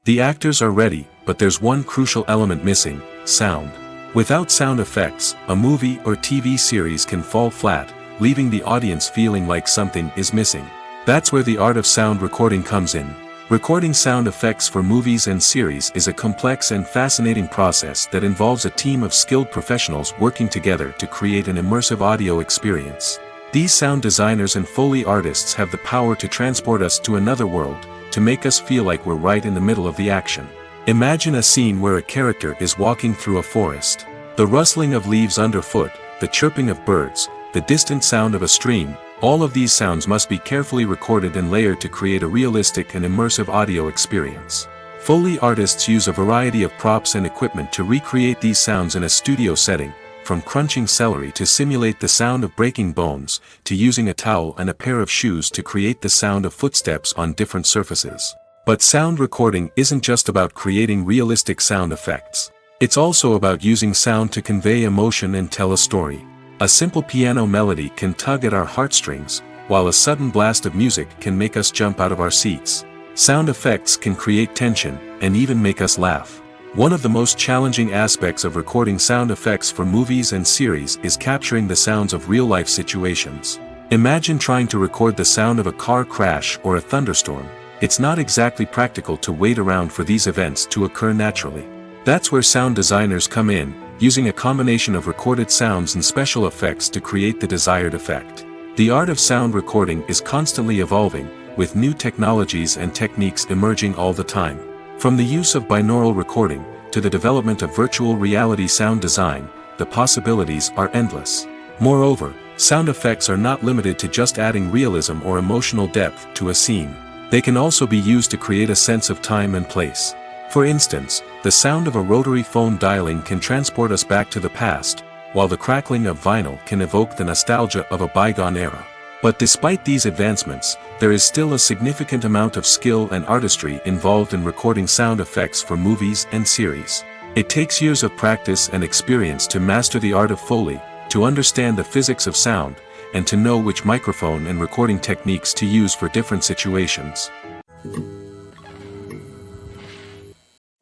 The actors are ready, but there's one crucial element missing: sound. Without sound effects, a movie or TV series can fall flat, leaving the audience feeling like something is missing. That's where the art of sound recording comes in. Recording sound effects for movies and series is a complex and fascinating process that involves a team of skilled professionals working together to create an immersive audio experience. These sound designers and Foley artists have the power to transport us to another world, to make us feel like we're right in the middle of the action. Imagine a scene where a character is walking through a forest. The rustling of leaves underfoot, the chirping of birds, the distant sound of a stream, all of these sounds must be carefully recorded and layered to create a realistic and immersive audio experience. Foley artists use a variety of props and equipment to recreate these sounds in a studio setting, from crunching celery to simulate the sound of breaking bones, to using a towel and a pair of shoes to create the sound of footsteps on different surfaces. But sound recording isn't just about creating realistic sound effects. It's also about using sound to convey emotion and tell a story. A simple piano melody can tug at our heartstrings, while a sudden blast of music can make us jump out of our seats. Sound effects can create tension, and even make us laugh. One of the most challenging aspects of recording sound effects for movies and series is capturing the sounds of real-life situations. Imagine trying to record the sound of a car crash or a thunderstorm. It's not exactly practical to wait around for these events to occur naturally. That's where sound designers come in, using a combination of recorded sounds and special effects to create the desired effect. The art of sound recording is constantly evolving, with new technologies and techniques emerging all the time. From the use of binaural recording, to the development of virtual reality sound design, the possibilities are endless. Moreover, sound effects are not limited to just adding realism or emotional depth to a scene. They can also be used to create a sense of time and place. For instance, the sound of a rotary phone dialing can transport us back to the past, while the crackling of vinyl can evoke the nostalgia of a bygone era. But despite these advancements, there is still a significant amount of skill and artistry involved in recording sound effects for movies and series. It takes years of practice and experience to master the art of Foley, to understand the physics of sound, and to know which microphone and recording techniques to use for different situations.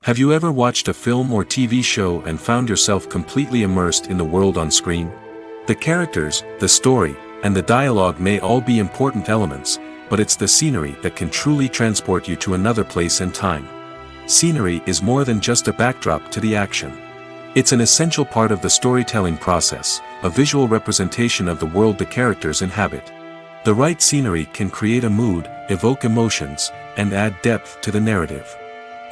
Have you ever watched a film or TV show and found yourself completely immersed in the world on screen? The characters, the story, and the dialogue may all be important elements, but it's the scenery that can truly transport you to another place and time. Scenery is more than just a backdrop to the action. It's an essential part of the storytelling process, a visual representation of the world the characters inhabit. The right scenery can create a mood, evoke emotions, and add depth to the narrative.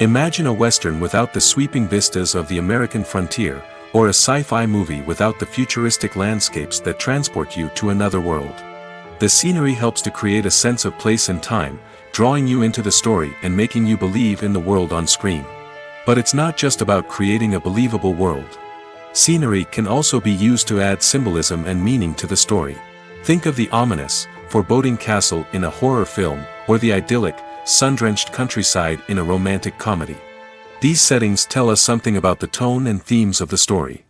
Imagine a Western without the sweeping vistas of the American frontier, or a sci-fi movie without the futuristic landscapes that transport you to another world. The scenery helps to create a sense of place and time, drawing you into the story and making you believe in the world on screen. But it's not just about creating a believable world. Scenery can also be used to add symbolism and meaning to the story. Think of the ominous, foreboding castle in a horror film, or the idyllic, sun-drenched countryside in a romantic comedy. These settings tell us something about the tone and themes of the story.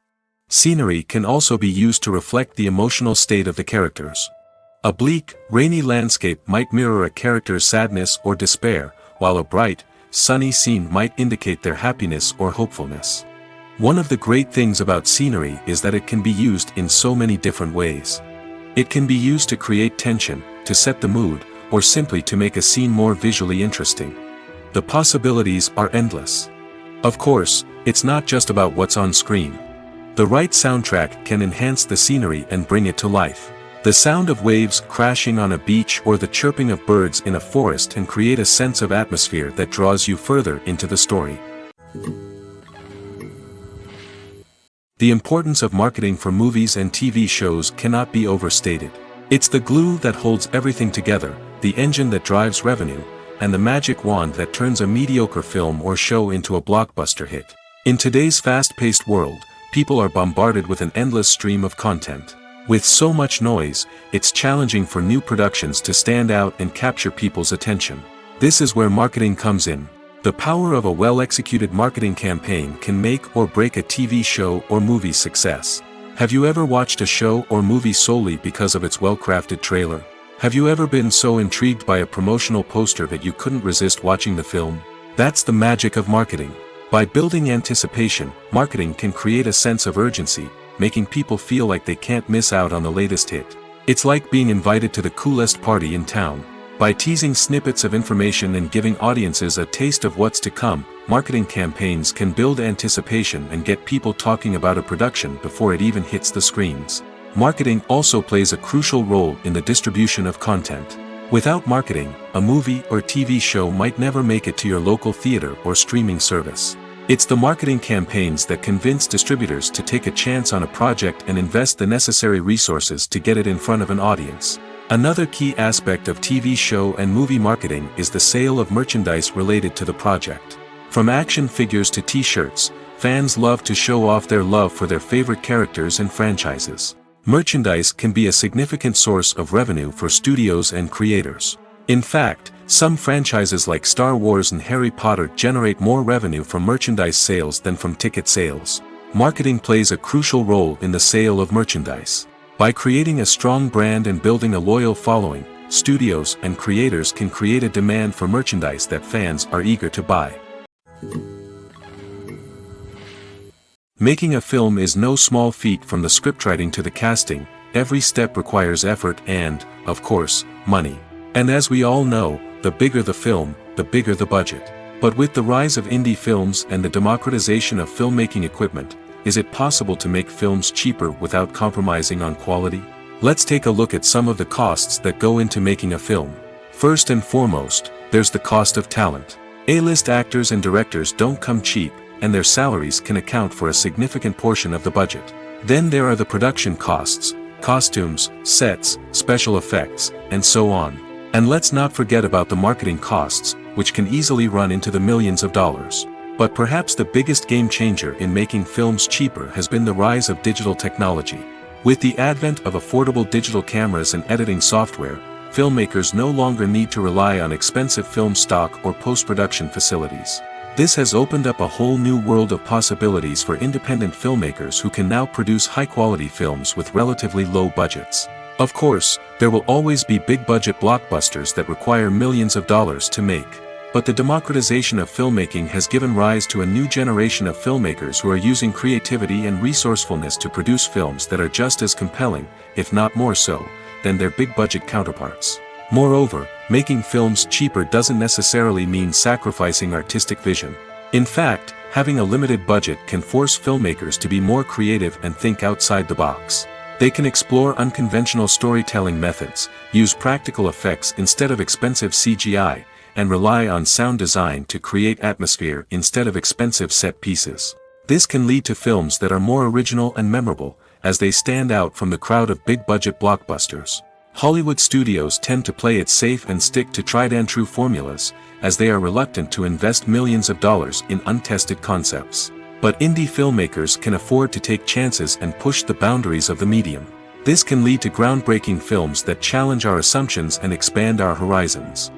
Scenery can also be used to reflect the emotional state of the characters. A bleak, rainy landscape might mirror a character's sadness or despair, while a bright, sunny scene might indicate their happiness or hopefulness. One of the great things about scenery is that it can be used in so many different ways. It can be used to create tension, to set the mood, or simply to make a scene more visually interesting. The possibilities are endless. Of course, it's not just about what's on screen. The right soundtrack can enhance the scenery and bring it to life. The sound of waves crashing on a beach or the chirping of birds in a forest can create a sense of atmosphere that draws you further into the story. The importance of marketing for movies and TV shows cannot be overstated. It's the glue that holds everything together, the engine that drives revenue, and the magic wand that turns a mediocre film or show into a blockbuster hit. In today's fast-paced world, people are bombarded with an endless stream of content. With so much noise, it's challenging for new productions to stand out and capture people's attention. This is where marketing comes in. The power of a well-executed marketing campaign can make or break a TV show or movie's success. Have you ever watched a show or movie solely because of its well-crafted trailer? Have you ever been so intrigued by a promotional poster that you couldn't resist watching the film? That's the magic of marketing. By building anticipation, marketing can create a sense of urgency, making people feel like they can't miss out on the latest hit. It's like being invited to the coolest party in town. By teasing snippets of information and giving audiences a taste of what's to come, marketing campaigns can build anticipation and get people talking about a production before it even hits the screens. Marketing also plays a crucial role in the distribution of content. Without marketing, a movie or TV show might never make it to your local theater or streaming service. It's the marketing campaigns that convince distributors to take a chance on a project and invest the necessary resources to get it in front of an audience. Another key aspect of TV show and movie marketing is the sale of merchandise related to the project. From action figures to t-shirts, fans love to show off their love for their favorite characters and franchises. Merchandise can be a significant source of revenue for studios and creators. In fact, some franchises like Star Wars and Harry Potter generate more revenue from merchandise sales than from ticket sales. Marketing plays a crucial role in the sale of merchandise. By creating a strong brand and building a loyal following, studios and creators can create a demand for merchandise that fans are eager to buy. Making a film is no small feat. From the scriptwriting to the casting, every step requires effort and, of course, money. And as we all know, the bigger the film, the bigger the budget. But with the rise of indie films and the democratization of filmmaking equipment, is it possible to make films cheaper without compromising on quality? Let's take a look at some of the costs that go into making a film. First and foremost, there's the cost of talent. A-list actors and directors don't come cheap, and their salaries can account for a significant portion of the budget. Then there are the production costs, costumes, sets, special effects, and so on. And let's not forget about the marketing costs, which can easily run into the millions of dollars. But perhaps the biggest game changer in making films cheaper has been the rise of digital technology. With the advent of affordable digital cameras and editing software, filmmakers no longer need to rely on expensive film stock or post-production facilities. This has opened up a whole new world of possibilities for independent filmmakers who can now produce high-quality films with relatively low budgets. Of course, there will always be big-budget blockbusters that require millions of dollars to make. But the democratization of filmmaking has given rise to a new generation of filmmakers who are using creativity and resourcefulness to produce films that are just as compelling, if not more so, than their big-budget counterparts. Moreover, making films cheaper doesn't necessarily mean sacrificing artistic vision. In fact, having a limited budget can force filmmakers to be more creative and think outside the box. They can explore unconventional storytelling methods, use practical effects instead of expensive CGI, and rely on sound design to create atmosphere instead of expensive set pieces. This can lead to films that are more original and memorable, as they stand out from the crowd of big-budget blockbusters. Hollywood studios tend to play it safe and stick to tried-and-true formulas, as they are reluctant to invest millions of dollars in untested concepts. But indie filmmakers can afford to take chances and push the boundaries of the medium. This can lead to groundbreaking films that challenge our assumptions and expand our horizons.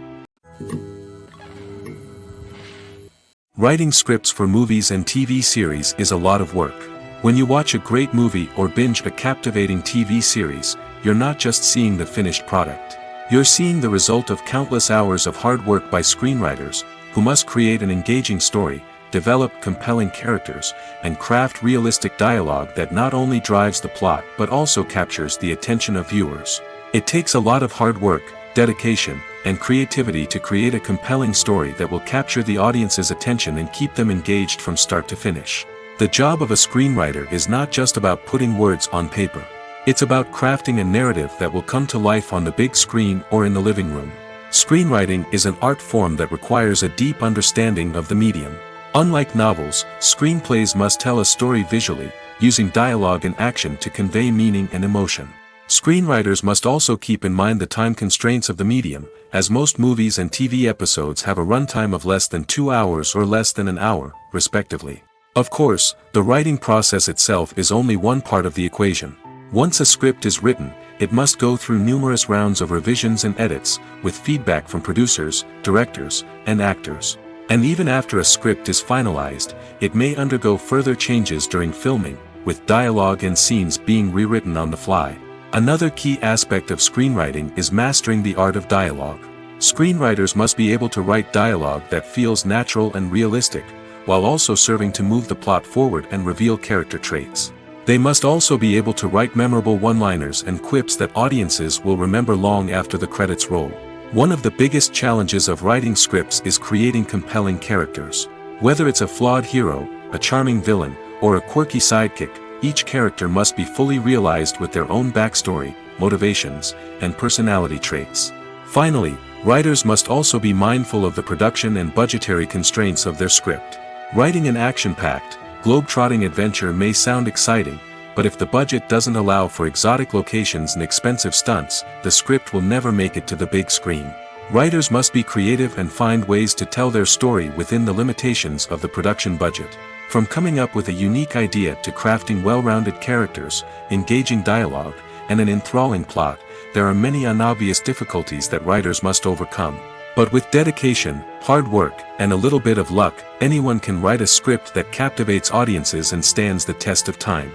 Writing scripts for movies and TV series is a lot of work. When you watch a great movie or binge a captivating TV series, you're not just seeing the finished product. You're seeing the result of countless hours of hard work by screenwriters, who must create an engaging story, develop compelling characters, and craft realistic dialogue that not only drives the plot but also captures the attention of viewers. It takes a lot of hard work, dedication, and creativity to create a compelling story that will capture the audience's attention and keep them engaged from start to finish. The job of a screenwriter is not just about putting words on paper. It's about crafting a narrative that will come to life on the big screen or in the living room. Screenwriting is an art form that requires a deep understanding of the medium. Unlike novels, screenplays must tell a story visually, using dialogue and action to convey meaning and emotion. Screenwriters must also keep in mind the time constraints of the medium, as most movies and TV episodes have a runtime of less than 2 hours or less than an hour, respectively. Of course, the writing process itself is only one part of the equation. Once a script is written, it must go through numerous rounds of revisions and edits, with feedback from producers, directors, and actors. And even after a script is finalized, it may undergo further changes during filming, with dialogue and scenes being rewritten on the fly. Another key aspect of screenwriting is mastering the art of dialogue. Screenwriters must be able to write dialogue that feels natural and realistic, while also serving to move the plot forward and reveal character traits. They must also be able to write memorable one-liners and quips that audiences will remember long after the credits roll. One of the biggest challenges of writing scripts is creating compelling characters. Whether it's a flawed hero, a charming villain, or a quirky sidekick, each character must be fully realized with their own backstory, motivations, and personality traits. Finally, writers must also be mindful of the production and budgetary constraints of their script. Writing an action-packed, globe-trotting adventure may sound exciting, but if the budget doesn't allow for exotic locations and expensive stunts, the script will never make it to the big screen. Writers must be creative and find ways to tell their story within the limitations of the production budget. From coming up with a unique idea to crafting well-rounded characters, engaging dialogue, and an enthralling plot, there are many unobvious difficulties that writers must overcome. But with dedication, hard work, and a little bit of luck, anyone can write a script that captivates audiences and stands the test of time.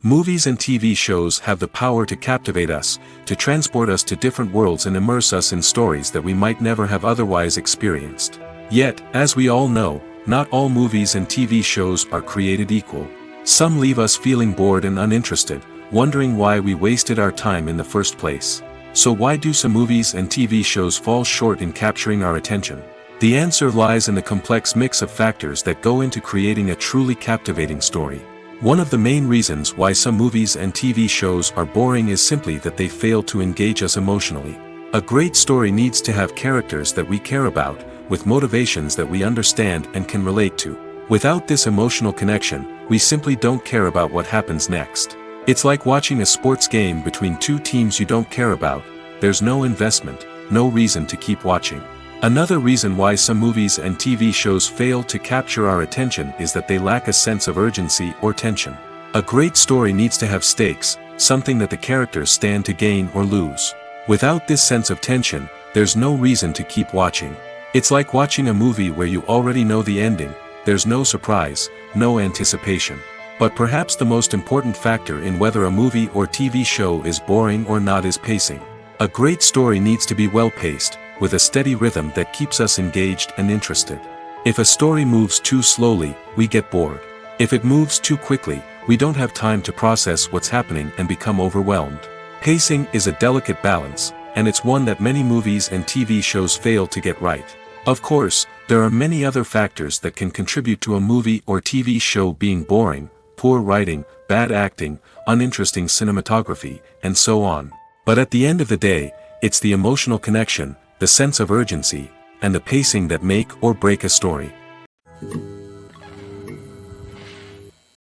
Movies and TV shows have the power to captivate us, to transport us to different worlds and immerse us in stories that we might never have otherwise experienced. Yet, as we all know, not all movies and TV shows are created equal. Some leave us feeling bored and uninterested, wondering why we wasted our time in the first place. So why do some movies and TV shows fall short in capturing our attention? The answer lies in the complex mix of factors that go into creating a truly captivating story. One of the main reasons why some movies and TV shows are boring is simply that they fail to engage us emotionally. A great story needs to have characters that we care about, with motivations that we understand and can relate to. Without this emotional connection, we simply don't care about what happens next. It's like watching a sports game between two teams you don't care about. There's no investment, no reason to keep watching. Another reason why some movies and TV shows fail to capture our attention is that they lack a sense of urgency or tension. A great story needs to have stakes, something that the characters stand to gain or lose. Without this sense of tension, there's no reason to keep watching. It's like watching a movie where you already know the ending. There's no surprise, no anticipation. But perhaps the most important factor in whether a movie or TV show is boring or not is pacing. A great story needs to be well-paced, with a steady rhythm that keeps us engaged and interested. If a story moves too slowly, we get bored. If it moves too quickly, we don't have time to process what's happening and become overwhelmed. Pacing is a delicate balance, and it's one that many movies and TV shows fail to get right. Of course, there are many other factors that can contribute to a movie or TV show being boring: poor writing, bad acting, uninteresting cinematography, and so on. But at the end of the day, it's the emotional connection, the sense of urgency, and the pacing that make or break a story.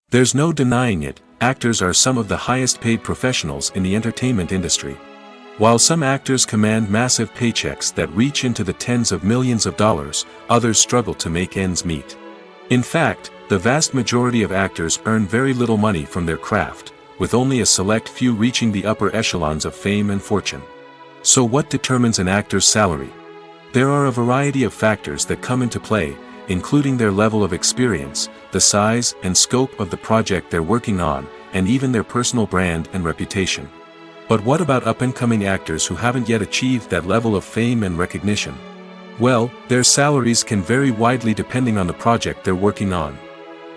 There's no denying it, actors are some of the highest paid professionals in the entertainment industry. While some actors command massive paychecks that reach into the tens of millions of dollars, others struggle to make ends meet. In fact, the vast majority of actors earn very little money from their craft, with only a select few reaching the upper echelons of fame and fortune. So what determines an actor's salary? There are a variety of factors that come into play, including their level of experience, the size and scope of the project they're working on, and even their personal brand and reputation. But what about up-and-coming actors who haven't yet achieved that level of fame and recognition? Well, their salaries can vary widely depending on the project they're working on.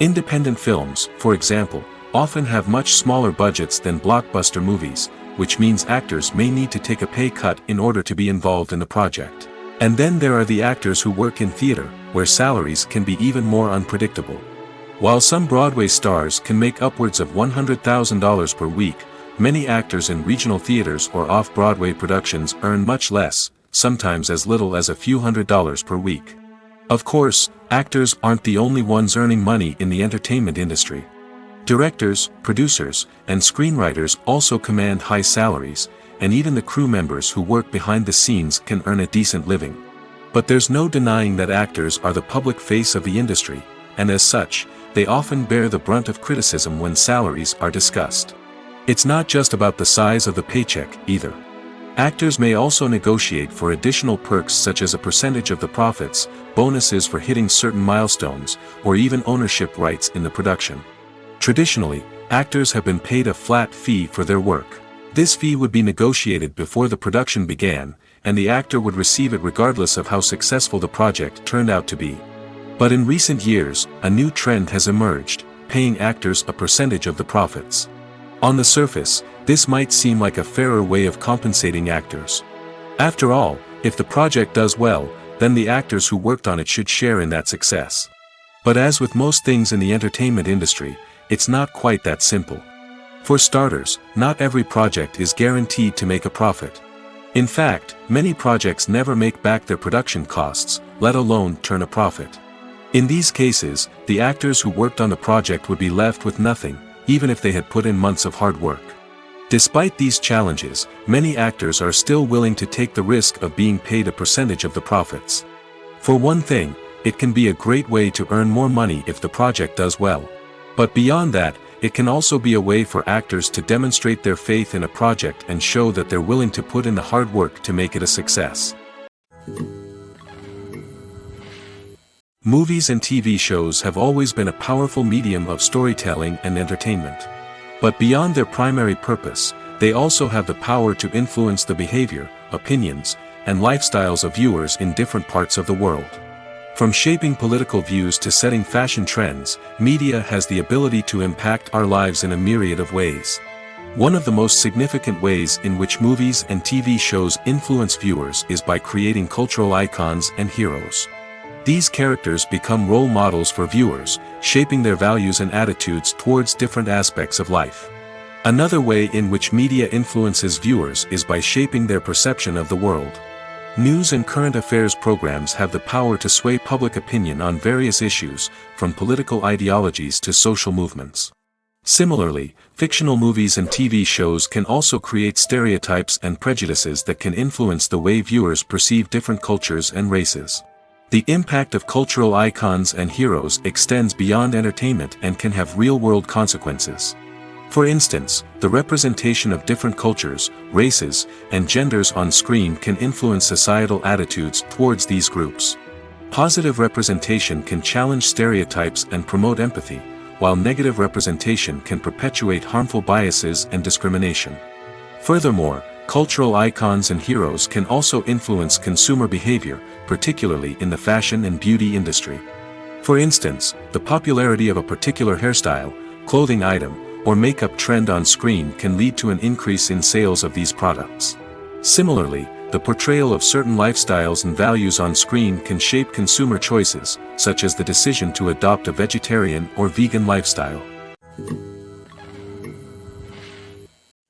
Independent films, for example, often have much smaller budgets than blockbuster movies, which means actors may need to take a pay cut in order to be involved in the project. And then there are the actors who work in theater, where salaries can be even more unpredictable. While some Broadway stars can make upwards of $100,000 per week, many actors in regional theaters or off-Broadway productions earn much less, sometimes as little as a few $100s per week. Of course, actors aren't the only ones earning money in the entertainment industry. Directors, producers, and screenwriters also command high salaries, and even the crew members who work behind the scenes can earn a decent living. But there's no denying that actors are the public face of the industry, and as such, they often bear the brunt of criticism when salaries are discussed. It's not just about the size of the paycheck, either. Actors may also negotiate for additional perks such as a percentage of the profits, bonuses for hitting certain milestones, or even ownership rights in the production. Traditionally, actors have been paid a flat fee for their work. This fee would be negotiated before the production began, and the actor would receive it regardless of how successful the project turned out to be. But in recent years, a new trend has emerged, paying actors a percentage of the profits. On the surface, this might seem like a fairer way of compensating actors. After all, if the project does well, then the actors who worked on it should share in that success. But as with most things in the entertainment industry, it's not quite that simple. For starters, not every project is guaranteed to make a profit. In fact, many projects never make back their production costs, let alone turn a profit. In these cases, the actors who worked on the project would be left with nothing, even if they had put in months of hard work. Despite these challenges, many actors are still willing to take the risk of being paid a percentage of the profits. For one thing, it can be a great way to earn more money if the project does well. But beyond that, it can also be a way for actors to demonstrate their faith in a project and show that they're willing to put in the hard work to make it a success. Movies and TV shows have always been a powerful medium of storytelling and entertainment. But beyond their primary purpose, they also have the power to influence the behavior, opinions, and lifestyles of viewers in different parts of the world. From shaping political views to setting fashion trends, media has the ability to impact our lives in a myriad of ways. One of the most significant ways in which movies and TV shows influence viewers is by creating cultural icons and heroes. These characters become role models for viewers, shaping their values and attitudes towards different aspects of life. Another way in which media influences viewers is by shaping their perception of the world. News and current affairs programs have the power to sway public opinion on various issues, from political ideologies to social movements. Similarly, fictional movies and TV shows can also create stereotypes and prejudices that can influence the way viewers perceive different cultures and races. The impact of cultural icons and heroes extends beyond entertainment and can have real-world consequences. For instance, the representation of different cultures, races, and genders on screen can influence societal attitudes towards these groups. Positive representation can challenge stereotypes and promote empathy, while negative representation can perpetuate harmful biases and discrimination. Furthermore, cultural icons and heroes can also influence consumer behavior, particularly in the fashion and beauty industry. For instance, the popularity of a particular hairstyle, clothing item, or makeup trend on screen can lead to an increase in sales of these products. Similarly, the portrayal of certain lifestyles and values on screen can shape consumer choices, such as the decision to adopt a vegetarian or vegan lifestyle.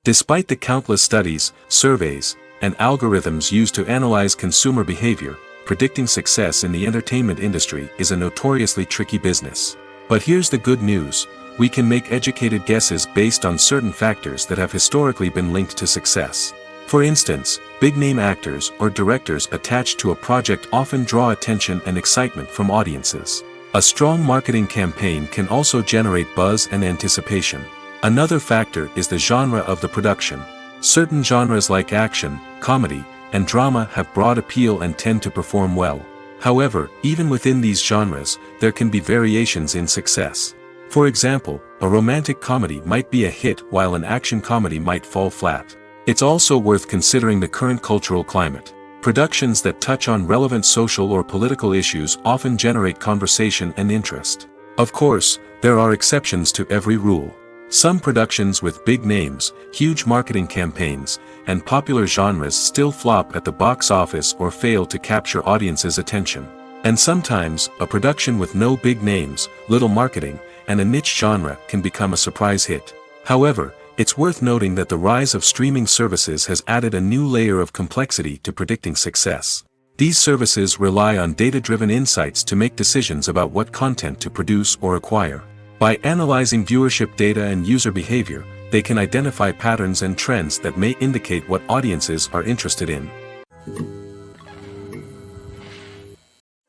Despite the countless studies, surveys, and algorithms used to analyze consumer behavior, predicting success in the entertainment industry is a notoriously tricky business. But here's the good news: we can make educated guesses based on certain factors that have historically been linked to success. For instance, big-name actors or directors attached to a project often draw attention and excitement from audiences. A strong marketing campaign can also generate buzz and anticipation. Another factor is the genre of the production. Certain genres like action, comedy, and drama have broad appeal and tend to perform well. However, even within these genres, there can be variations in success. For example, a romantic comedy might be a hit while an action comedy might fall flat. It's also worth considering the current cultural climate. Productions that touch on relevant social or political issues often generate conversation and interest. Of course, there are exceptions to every rule. Some productions with big names, huge marketing campaigns, and popular genres still flop at the box office or fail to capture audiences' attention. And sometimes, a production with no big names, little marketing, and a niche genre can become a surprise hit. However, it's worth noting that the rise of streaming services has added a new layer of complexity to predicting success. These services rely on data-driven insights to make decisions about what content to produce or acquire. By analyzing viewership data and user behavior, they can identify patterns and trends that may indicate what audiences are interested in.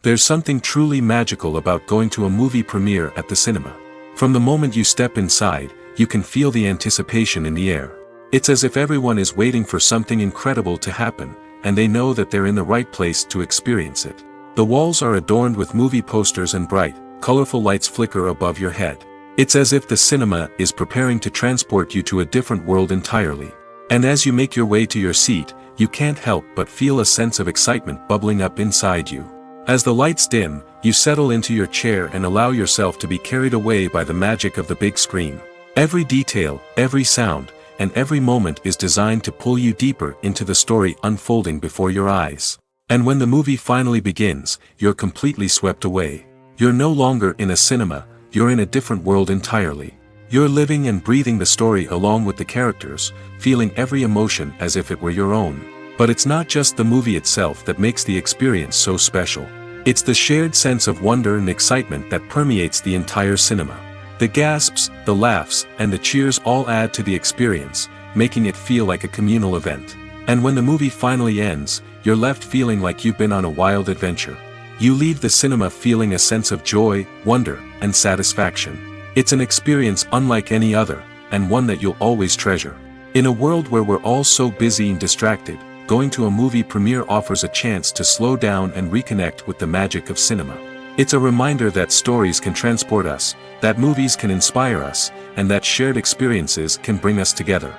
There's something truly magical about going to a movie premiere at the cinema. From the moment you step inside, you can feel the anticipation in the air. It's as if everyone is waiting for something incredible to happen, and they know that they're in the right place to experience it. The walls are adorned with movie posters and bright, colorful lights flicker above your head. It's as if the cinema is preparing to transport you to a different world entirely. And as you make your way to your seat, you can't help but feel a sense of excitement bubbling up inside you. As the lights dim, you settle into your chair and allow yourself to be carried away by the magic of the big screen. Every detail, every sound, and every moment is designed to pull you deeper into the story unfolding before your eyes. And when the movie finally begins, you're completely swept away. You're no longer in a cinema, you're in a different world entirely. You're living and breathing the story along with the characters, feeling every emotion as if it were your own. But it's not just the movie itself that makes the experience so special. It's the shared sense of wonder and excitement that permeates the entire cinema. The gasps, the laughs, and the cheers all add to the experience, making it feel like a communal event. And when the movie finally ends, you're left feeling like you've been on a wild adventure. You leave the cinema feeling a sense of joy, wonder, and satisfaction. It's an experience unlike any other, and one that you'll always treasure. In a world where we're all so busy and distracted, going to a movie premiere offers a chance to slow down and reconnect with the magic of cinema. It's a reminder that stories can transport us, that movies can inspire us, and that shared experiences can bring us together.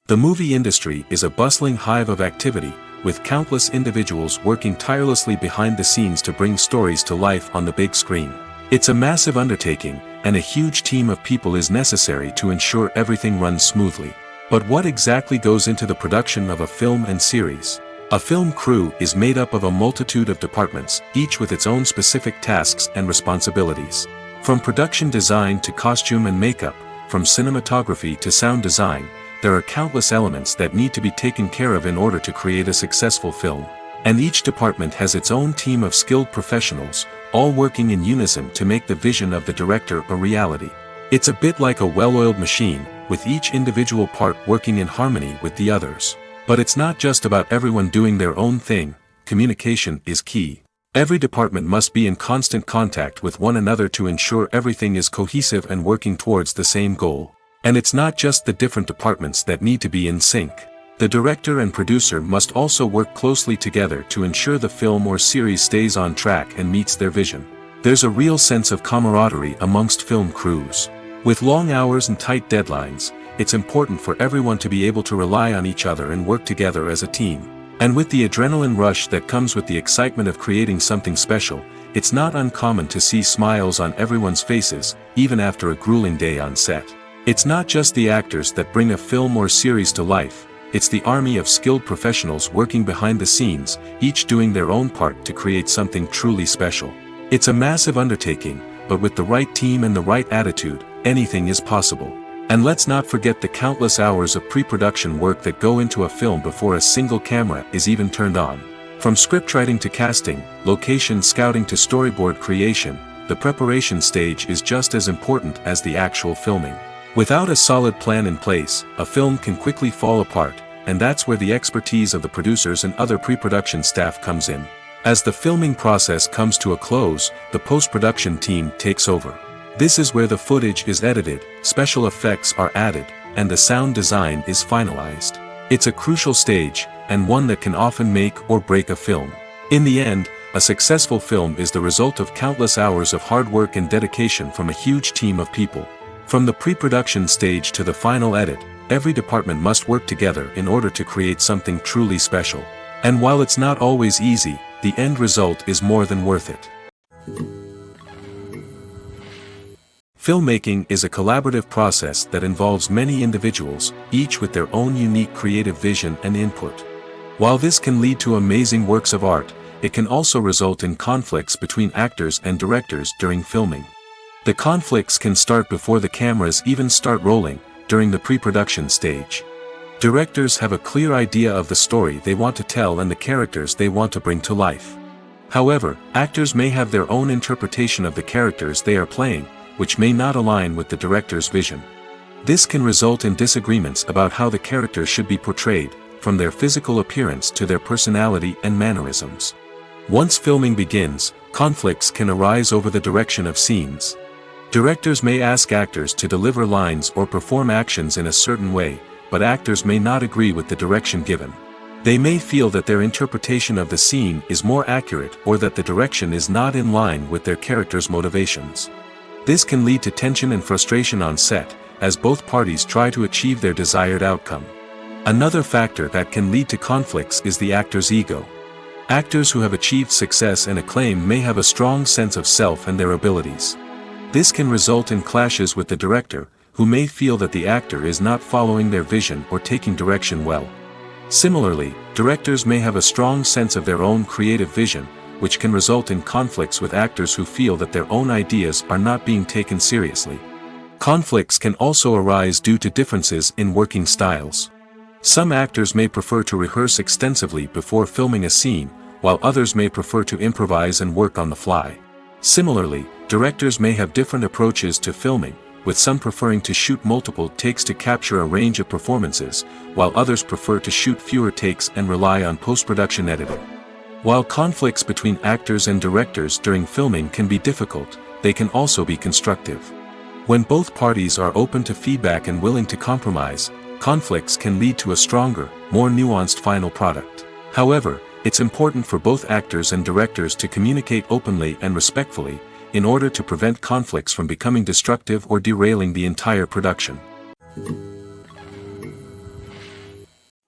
The movie industry is a bustling hive of activity, with countless individuals working tirelessly behind the scenes to bring stories to life on the big screen. It's a massive undertaking, and a huge team of people is necessary to ensure everything runs smoothly. But what exactly goes into the production of a film and series? A film crew is made up of a multitude of departments, each with its own specific tasks and responsibilities. From production design to costume and makeup, from cinematography to sound design, there are countless elements that need to be taken care of in order to create a successful film. And each department has its own team of skilled professionals, all working in unison to make the vision of the director a reality. It's a bit like a well-oiled machine, with each individual part working in harmony with the others. But it's not just about everyone doing their own thing, communication is key. Every department must be in constant contact with one another to ensure everything is cohesive and working towards the same goal. And it's not just the different departments that need to be in sync. The director and producer must also work closely together to ensure the film or series stays on track and meets their vision. There's a real sense of camaraderie amongst film crews. With long hours and tight deadlines, it's important for everyone to be able to rely on each other and work together as a team. And with the adrenaline rush that comes with the excitement of creating something special, it's not uncommon to see smiles on everyone's faces, even after a grueling day on set. It's not just the actors that bring a film or series to life, it's the army of skilled professionals working behind the scenes, each doing their own part to create something truly special. It's a massive undertaking, but with the right team and the right attitude, anything is possible. And let's not forget the countless hours of pre-production work that go into a film before a single camera is even turned on. From scriptwriting to casting, location scouting to storyboard creation, the preparation stage is just as important as the actual filming. Without a solid plan in place, a film can quickly fall apart, and that's where the expertise of the producers and other pre-production staff comes in. As the filming process comes to a close, the post-production team takes over. This is where the footage is edited, special effects are added, and the sound design is finalized. It's a crucial stage, and one that can often make or break a film. In the end, a successful film is the result of countless hours of hard work and dedication from a huge team of people. From the pre-production stage to the final edit, every department must work together in order to create something truly special. And while it's not always easy, the end result is more than worth it. Filmmaking is a collaborative process that involves many individuals, each with their own unique creative vision and input. While this can lead to amazing works of art, it can also result in conflicts between actors and directors during filming. The conflicts can start before the cameras even start rolling, during the pre-production stage. Directors have a clear idea of the story they want to tell and the characters they want to bring to life. However, actors may have their own interpretation of the characters they are playing, which may not align with the director's vision. This can result in disagreements about how the characters should be portrayed, from their physical appearance to their personality and mannerisms. Once filming begins, conflicts can arise over the direction of scenes. Directors may ask actors to deliver lines or perform actions in a certain way, but actors may not agree with the direction given. They may feel that their interpretation of the scene is more accurate or that the direction is not in line with their character's motivations. This can lead to tension and frustration on set, as both parties try to achieve their desired outcome. Another factor that can lead to conflicts is the actor's ego. Actors who have achieved success and acclaim may have a strong sense of self and their abilities. This can result in clashes with the director, who may feel that the actor is not following their vision or taking direction well. Similarly, directors may have a strong sense of their own creative vision, which can result in conflicts with actors who feel that their own ideas are not being taken seriously. Conflicts can also arise due to differences in working styles. Some actors may prefer to rehearse extensively before filming a scene, while others may prefer to improvise and work on the fly. Similarly, directors may have different approaches to filming, with some preferring to shoot multiple takes to capture a range of performances, while others prefer to shoot fewer takes and rely on post-production editing. While conflicts between actors and directors during filming can be difficult, they can also be constructive. When both parties are open to feedback and willing to compromise, conflicts can lead to a stronger, more nuanced final product. However, it's important for both actors and directors to communicate openly and respectfully, in order to prevent conflicts from becoming destructive or derailing the entire production.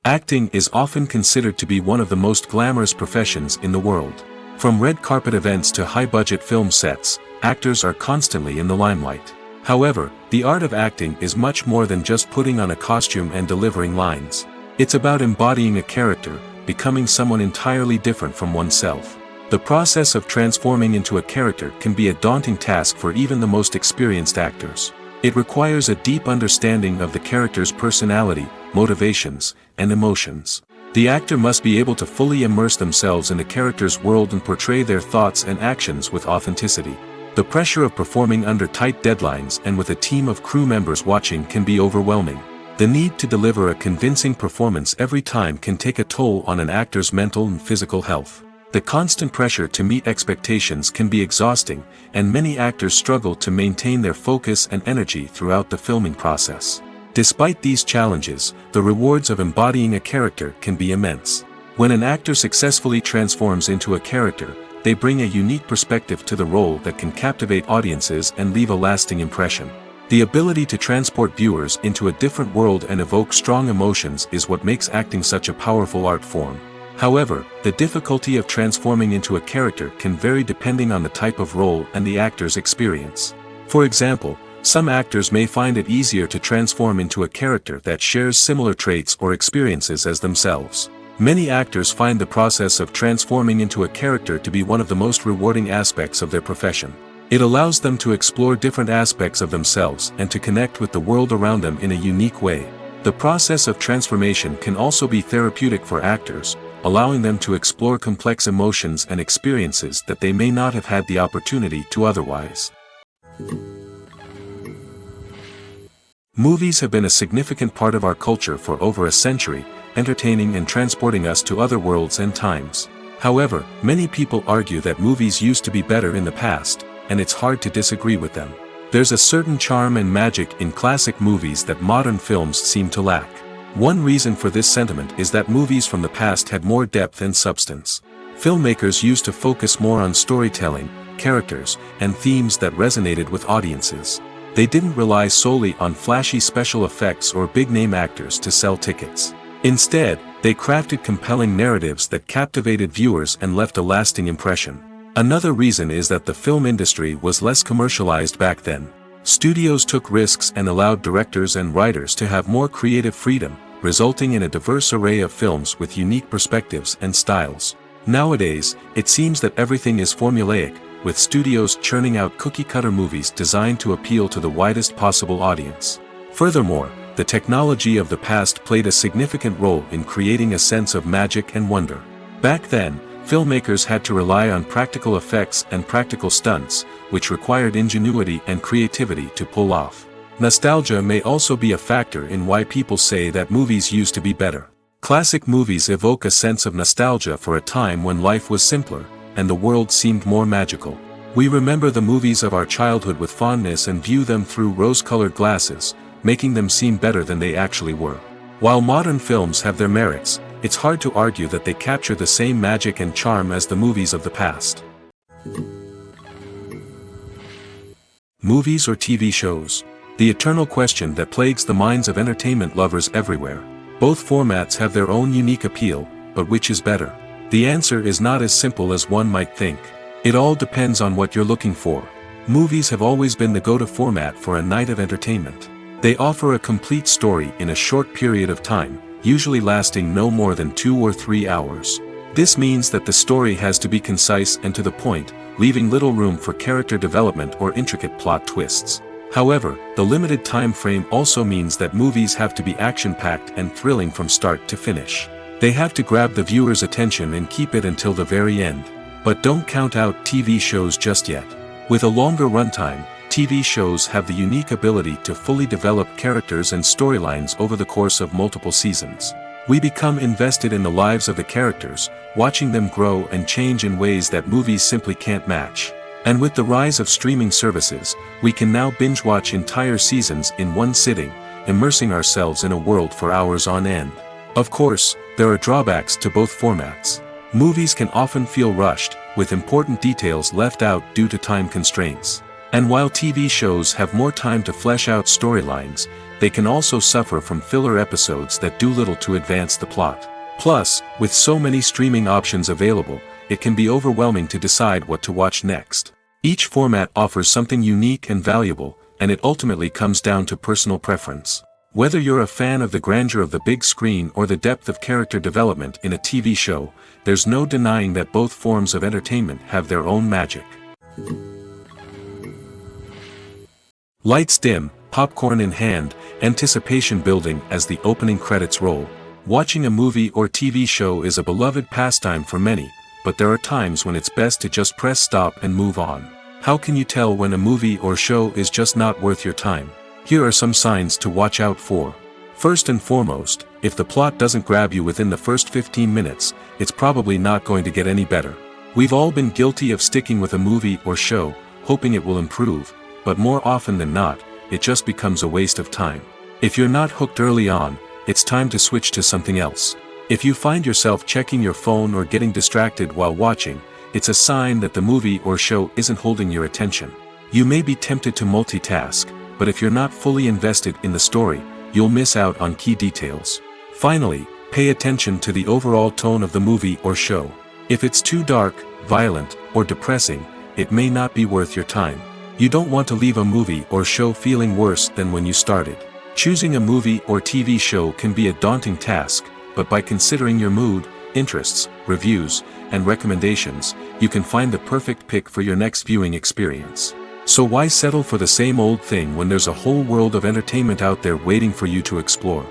Acting is often considered to be one of the most glamorous professions in the world. From red carpet events to high-budget film sets, actors are constantly in the limelight. However, the art of acting is much more than just putting on a costume and delivering lines. It's about embodying a character, becoming someone entirely different from oneself. The process of transforming into a character can be a daunting task for even the most experienced actors. It requires a deep understanding of the character's personality, motivations, and emotions. The actor must be able to fully immerse themselves in the character's world and portray their thoughts and actions with authenticity. The pressure of performing under tight deadlines and with a team of crew members watching can be overwhelming. The need to deliver a convincing performance every time can take a toll on an actor's mental and physical health. The constant pressure to meet expectations can be exhausting, and many actors struggle to maintain their focus and energy throughout the filming process. Despite these challenges, the rewards of embodying a character can be immense. When an actor successfully transforms into a character, they bring a unique perspective to the role that can captivate audiences and leave a lasting impression. The ability to transport viewers into a different world and evoke strong emotions is what makes acting such a powerful art form. However, the difficulty of transforming into a character can vary depending on the type of role and the actor's experience. For example, some actors may find it easier to transform into a character that shares similar traits or experiences as themselves. Many actors find the process of transforming into a character to be one of the most rewarding aspects of their profession. It allows them to explore different aspects of themselves and to connect with the world around them in a unique way. The process of transformation can also be therapeutic for actors, allowing them to explore complex emotions and experiences that they may not have had the opportunity to otherwise. Movies have been a significant part of our culture for over a century, entertaining and transporting us to other worlds and times. However, many people argue that movies used to be better in the past, and it's hard to disagree with them. There's a certain charm and magic in classic movies that modern films seem to lack. One reason for this sentiment is that movies from the past had more depth and substance. Filmmakers used to focus more on storytelling, characters, and themes that resonated with audiences. They didn't rely solely on flashy special effects or big-name actors to sell tickets. Instead, they crafted compelling narratives that captivated viewers and left a lasting impression. Another reason is that the film industry was less commercialized back then. Studios took risks and allowed directors and writers to have more creative freedom, resulting in a diverse array of films with unique perspectives and styles. Nowadays, it seems that everything is formulaic, with studios churning out cookie-cutter movies designed to appeal to the widest possible audience. Furthermore, the technology of the past played a significant role in creating a sense of magic and wonder. Back then, filmmakers had to rely on practical effects and practical stunts, which required ingenuity and creativity to pull off. Nostalgia may also be a factor in why people say that movies used to be better. Classic movies evoke a sense of nostalgia for a time when life was simpler, and the world seemed more magical. We remember the movies of our childhood with fondness and view them through rose-colored glasses, making them seem better than they actually were. While modern films have their merits, it's hard to argue that they capture the same magic and charm as the movies of the past. Movies or TV shows? The eternal question that plagues the minds of entertainment lovers everywhere. Both formats have their own unique appeal, but which is better? The answer is not as simple as one might think. It all depends on what you're looking for. Movies have always been the go-to format for a night of entertainment. They offer a complete story in a short period of time, usually lasting no more than 2 or 3 hours. This means that the story has to be concise and to the point, leaving little room for character development or intricate plot twists. However, the limited time frame also means that movies have to be action-packed and thrilling from start to finish. They have to grab the viewer's attention and keep it until the very end. But don't count out TV shows just yet. With a longer runtime, TV shows have the unique ability to fully develop characters and storylines over the course of multiple seasons. We become invested in the lives of the characters, watching them grow and change in ways that movies simply can't match. And with the rise of streaming services, we can now binge-watch entire seasons in one sitting, immersing ourselves in a world for hours on end. Of course, there are drawbacks to both formats. Movies can often feel rushed, with important details left out due to time constraints. And while TV shows have more time to flesh out storylines, they can also suffer from filler episodes that do little to advance the plot. Plus, with so many streaming options available, it can be overwhelming to decide what to watch next. Each format offers something unique and valuable, and it ultimately comes down to personal preference. Whether you're a fan of the grandeur of the big screen or the depth of character development in a TV show, there's no denying that both forms of entertainment have their own magic. Lights dim, popcorn in hand, anticipation building as the opening credits roll. Watching a movie or TV show is a beloved pastime for many, but there are times when it's best to just press stop and move on. How can you tell when a movie or show is just not worth your time? Here are some signs to watch out for. First and foremost, if the plot doesn't grab you within the first 15 minutes, it's probably not going to get any better. We've all been guilty of sticking with a movie or show, hoping it will improve, but more often than not, it just becomes a waste of time. If you're not hooked early on, it's time to switch to something else. If you find yourself checking your phone or getting distracted while watching, it's a sign that the movie or show isn't holding your attention. You may be tempted to multitask, but if you're not fully invested in the story, you'll miss out on key details. Finally, pay attention to the overall tone of the movie or show. If it's too dark, violent, or depressing, it may not be worth your time. You don't want to leave a movie or show feeling worse than when you started. Choosing a movie or TV show can be a daunting task, but by considering your mood, interests, reviews, and recommendations, you can find the perfect pick for your next viewing experience. So why settle for the same old thing when there's a whole world of entertainment out there waiting for you to explore?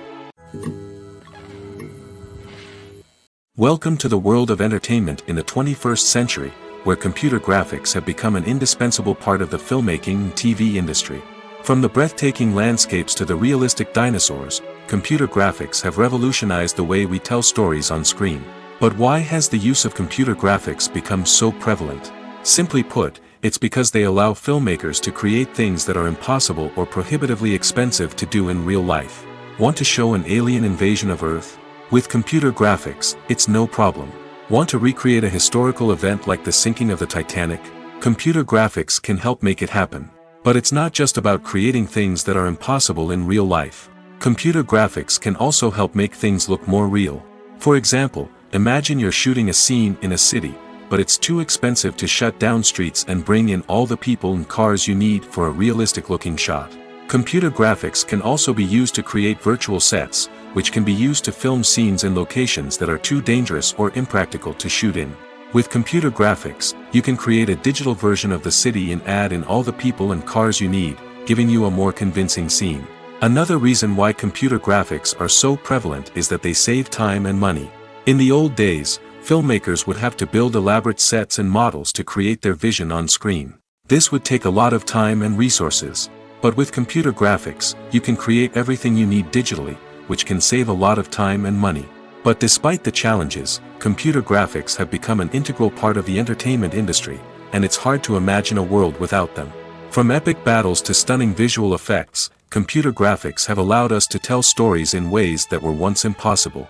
Welcome to the world of entertainment in the 21st century, where computer graphics have become an indispensable part of the filmmaking and TV industry. From the breathtaking landscapes to the realistic dinosaurs, computer graphics have revolutionized the way we tell stories on screen. But why has the use of computer graphics become so prevalent? Simply put, it's because they allow filmmakers to create things that are impossible or prohibitively expensive to do in real life. Want to show an alien invasion of Earth? With computer graphics, it's no problem. Want to recreate a historical event like the sinking of the Titanic? Computer graphics can help make it happen. But it's not just about creating things that are impossible in real life. Computer graphics can also help make things look more real. For example, imagine you're shooting a scene in a city, but it's too expensive to shut down streets and bring in all the people and cars you need for a realistic-looking shot. Computer graphics can also be used to create virtual sets, which can be used to film scenes in locations that are too dangerous or impractical to shoot in. With computer graphics, you can create a digital version of the city and add in all the people and cars you need, giving you a more convincing scene. Another reason why computer graphics are so prevalent is that they save time and money. In the old days, filmmakers would have to build elaborate sets and models to create their vision on screen. This would take a lot of time and resources. But with computer graphics, you can create everything you need digitally, which can save a lot of time and money. But despite the challenges, computer graphics have become an integral part of the entertainment industry, and it's hard to imagine a world without them. From epic battles to stunning visual effects, computer graphics have allowed us to tell stories in ways that were once impossible.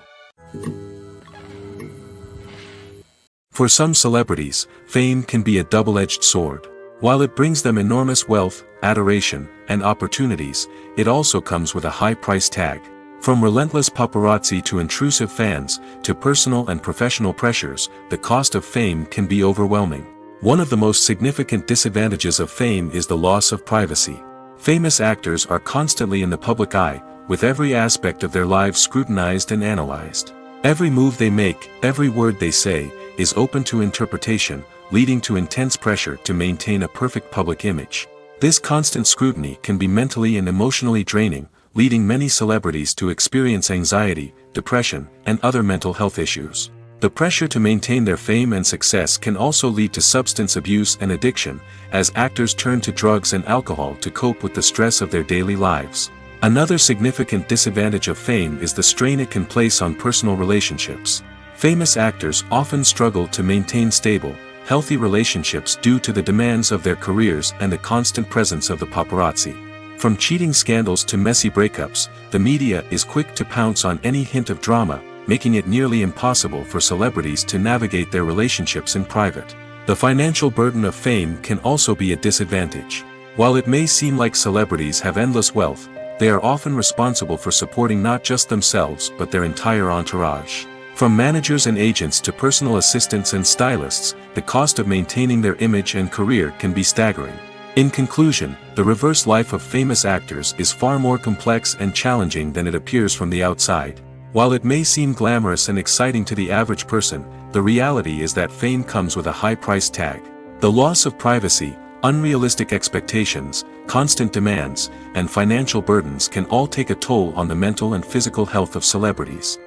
For some celebrities, fame can be a double-edged sword. While it brings them enormous wealth, adoration, and opportunities, it also comes with a high price tag. From relentless paparazzi to intrusive fans, to personal and professional pressures, the cost of fame can be overwhelming. One of the most significant disadvantages of fame is the loss of privacy. Famous actors are constantly in the public eye, with every aspect of their lives scrutinized and analyzed. Every move they make, every word they say, is open to interpretation, leading to intense pressure to maintain a perfect public image. This constant scrutiny can be mentally and emotionally draining, leading many celebrities to experience anxiety, depression, and other mental health issues. The pressure to maintain their fame and success can also lead to substance abuse and addiction, as actors turn to drugs and alcohol to cope with the stress of their daily lives. Another significant disadvantage of fame is the strain it can place on personal relationships. Famous actors often struggle to maintain stable, healthy relationships due to the demands of their careers and the constant presence of the paparazzi. From cheating scandals to messy breakups, the media is quick to pounce on any hint of drama, making it nearly impossible for celebrities to navigate their relationships in private. The financial burden of fame can also be a disadvantage. While it may seem like celebrities have endless wealth, they are often responsible for supporting not just themselves but their entire entourage. From managers and agents to personal assistants and stylists, the cost of maintaining their image and career can be staggering. In conclusion, the reverse life of famous actors is far more complex and challenging than it appears from the outside. While it may seem glamorous and exciting to the average person, the reality is that fame comes with a high price tag. The loss of privacy, unrealistic expectations, constant demands, and financial burdens can all take a toll on the mental and physical health of celebrities.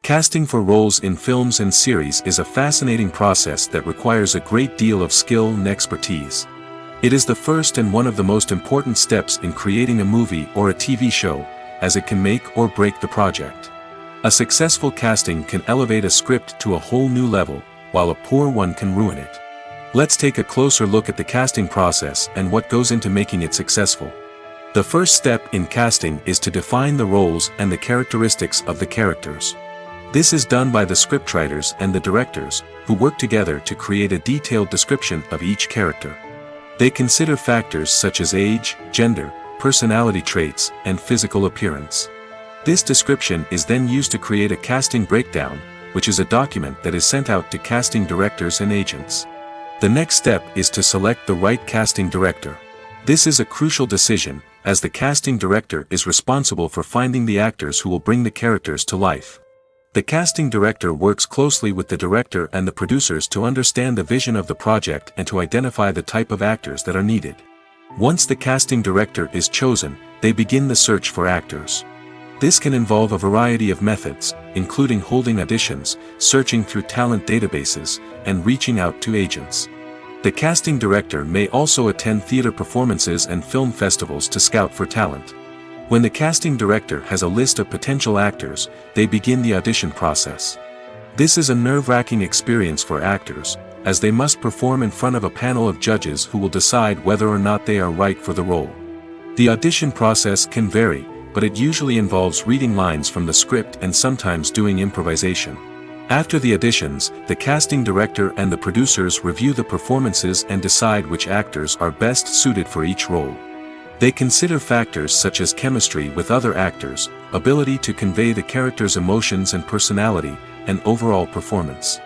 Casting for roles in films and series is a fascinating process that requires a great deal of skill and expertise. It is the first and one of the most important steps in creating a movie or a TV show, as it can make or break the project. A successful casting can elevate a script to a whole new level, while a poor one can ruin it. Let's take a closer look at the casting process and what goes into making it successful. The first step in casting is to define the roles and the characteristics of the characters. This is done by the scriptwriters and the directors, who work together to create a detailed description of each character. They consider factors such as age, gender, personality traits, and physical appearance. This description is then used to create a casting breakdown, which is a document that is sent out to casting directors and agents. The next step is to select the right casting director. This is a crucial decision, as the casting director is responsible for finding the actors who will bring the characters to life. The casting director works closely with the director and the producers to understand the vision of the project and to identify the type of actors that are needed. Once the casting director is chosen, they begin the search for actors. This can involve a variety of methods, including holding auditions, searching through talent databases, and reaching out to agents. The casting director may also attend theater performances and film festivals to scout for talent. When the casting director has a list of potential actors, they begin the audition process. This is a nerve-wracking experience for actors, as they must perform in front of a panel of judges who will decide whether or not they are right for the role. The audition process can vary, but it usually involves reading lines from the script and sometimes doing improvisation. After the auditions, the casting director and the producers review the performances and decide which actors are best suited for each role. They consider factors such as chemistry with other actors, ability to convey the character's emotions and personality, and overall performance.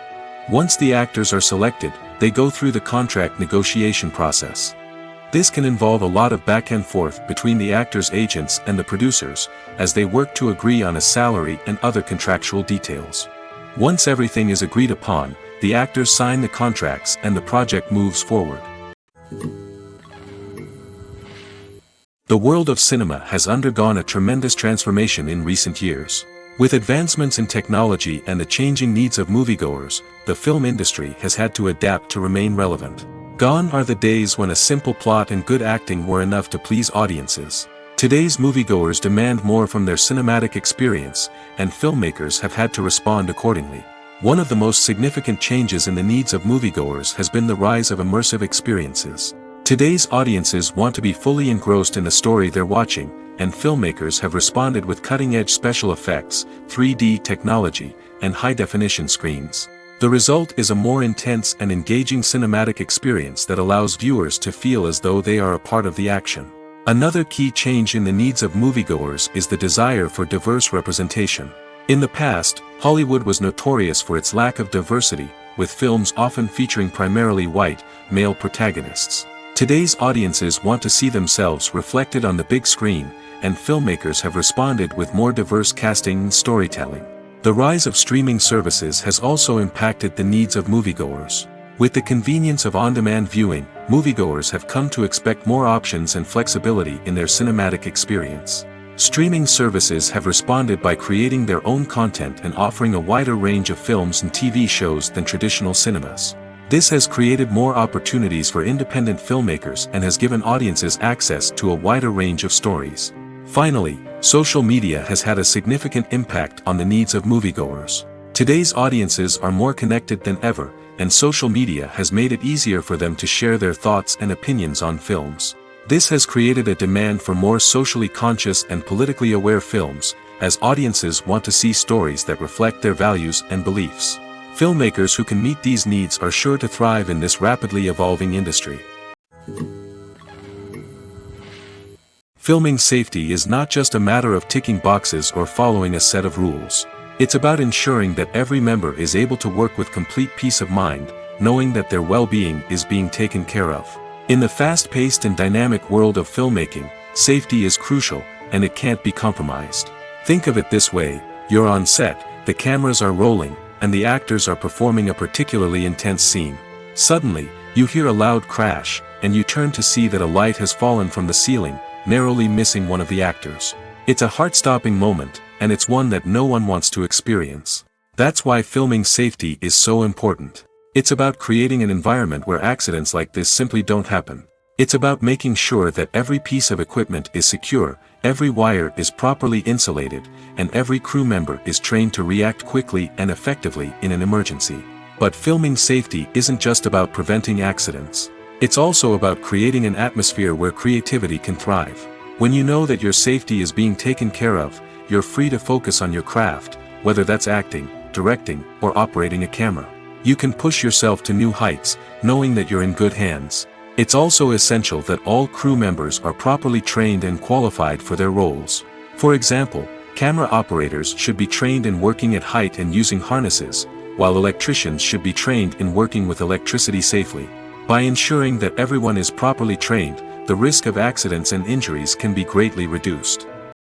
Once the actors are selected, they go through the contract negotiation process. This can involve a lot of back and forth between the actors' agents and the producers, as they work to agree on a salary and other contractual details. Once everything is agreed upon, the actors sign the contracts and the project moves forward. The world of cinema has undergone a tremendous transformation in recent years. With advancements in technology and the changing needs of moviegoers, the film industry has had to adapt to remain relevant. Gone are the days when a simple plot and good acting were enough to please audiences. Today's moviegoers demand more from their cinematic experience, and filmmakers have had to respond accordingly. One of the most significant changes in the needs of moviegoers has been the rise of immersive experiences. Today's audiences want to be fully engrossed in the story they're watching, and filmmakers have responded with cutting-edge special effects, 3D technology, and high-definition screens. The result is a more intense and engaging cinematic experience that allows viewers to feel as though they are a part of the action. Another key change in the needs of moviegoers is the desire for diverse representation. In the past, Hollywood was notorious for its lack of diversity, with films often featuring primarily white, male protagonists. Today's audiences want to see themselves reflected on the big screen, and filmmakers have responded with more diverse casting and storytelling. The rise of streaming services has also impacted the needs of moviegoers. With the convenience of on-demand viewing, moviegoers have come to expect more options and flexibility in their cinematic experience. Streaming services have responded by creating their own content and offering a wider range of films and TV shows than traditional cinemas. This has created more opportunities for independent filmmakers and has given audiences access to a wider range of stories. Finally, social media has had a significant impact on the needs of moviegoers. Today's audiences are more connected than ever, and social media has made it easier for them to share their thoughts and opinions on films. This has created a demand for more socially conscious and politically aware films, as audiences want to see stories that reflect their values and beliefs. Filmmakers who can meet these needs are sure to thrive in this rapidly evolving industry. Filming safety is not just a matter of ticking boxes or following a set of rules. It's about ensuring that every member is able to work with complete peace of mind, knowing that their well-being is being taken care of. In the fast-paced and dynamic world of filmmaking, safety is crucial, and it can't be compromised. Think of it this way: you're on set, the cameras are rolling, and the actors are performing a particularly intense scene. Suddenly, you hear a loud crash, and you turn to see that a light has fallen from the ceiling, narrowly missing one of the actors. It's a heart-stopping moment, and it's one that no one wants to experience. That's why filming safety is so important. It's about creating an environment where accidents like this simply don't happen. It's about making sure that every piece of equipment is secure, every wire is properly insulated, and every crew member is trained to react quickly and effectively in an emergency. But filming safety isn't just about preventing accidents. It's also about creating an atmosphere where creativity can thrive. When you know that your safety is being taken care of, you're free to focus on your craft, whether that's acting, directing, or operating a camera. You can push yourself to new heights, knowing that you're in good hands. It's also essential that all crew members are properly trained and qualified for their roles. For example, camera operators should be trained in working at height and using harnesses, while electricians should be trained in working with electricity safely. By ensuring that everyone is properly trained, the risk of accidents and injuries can be greatly reduced.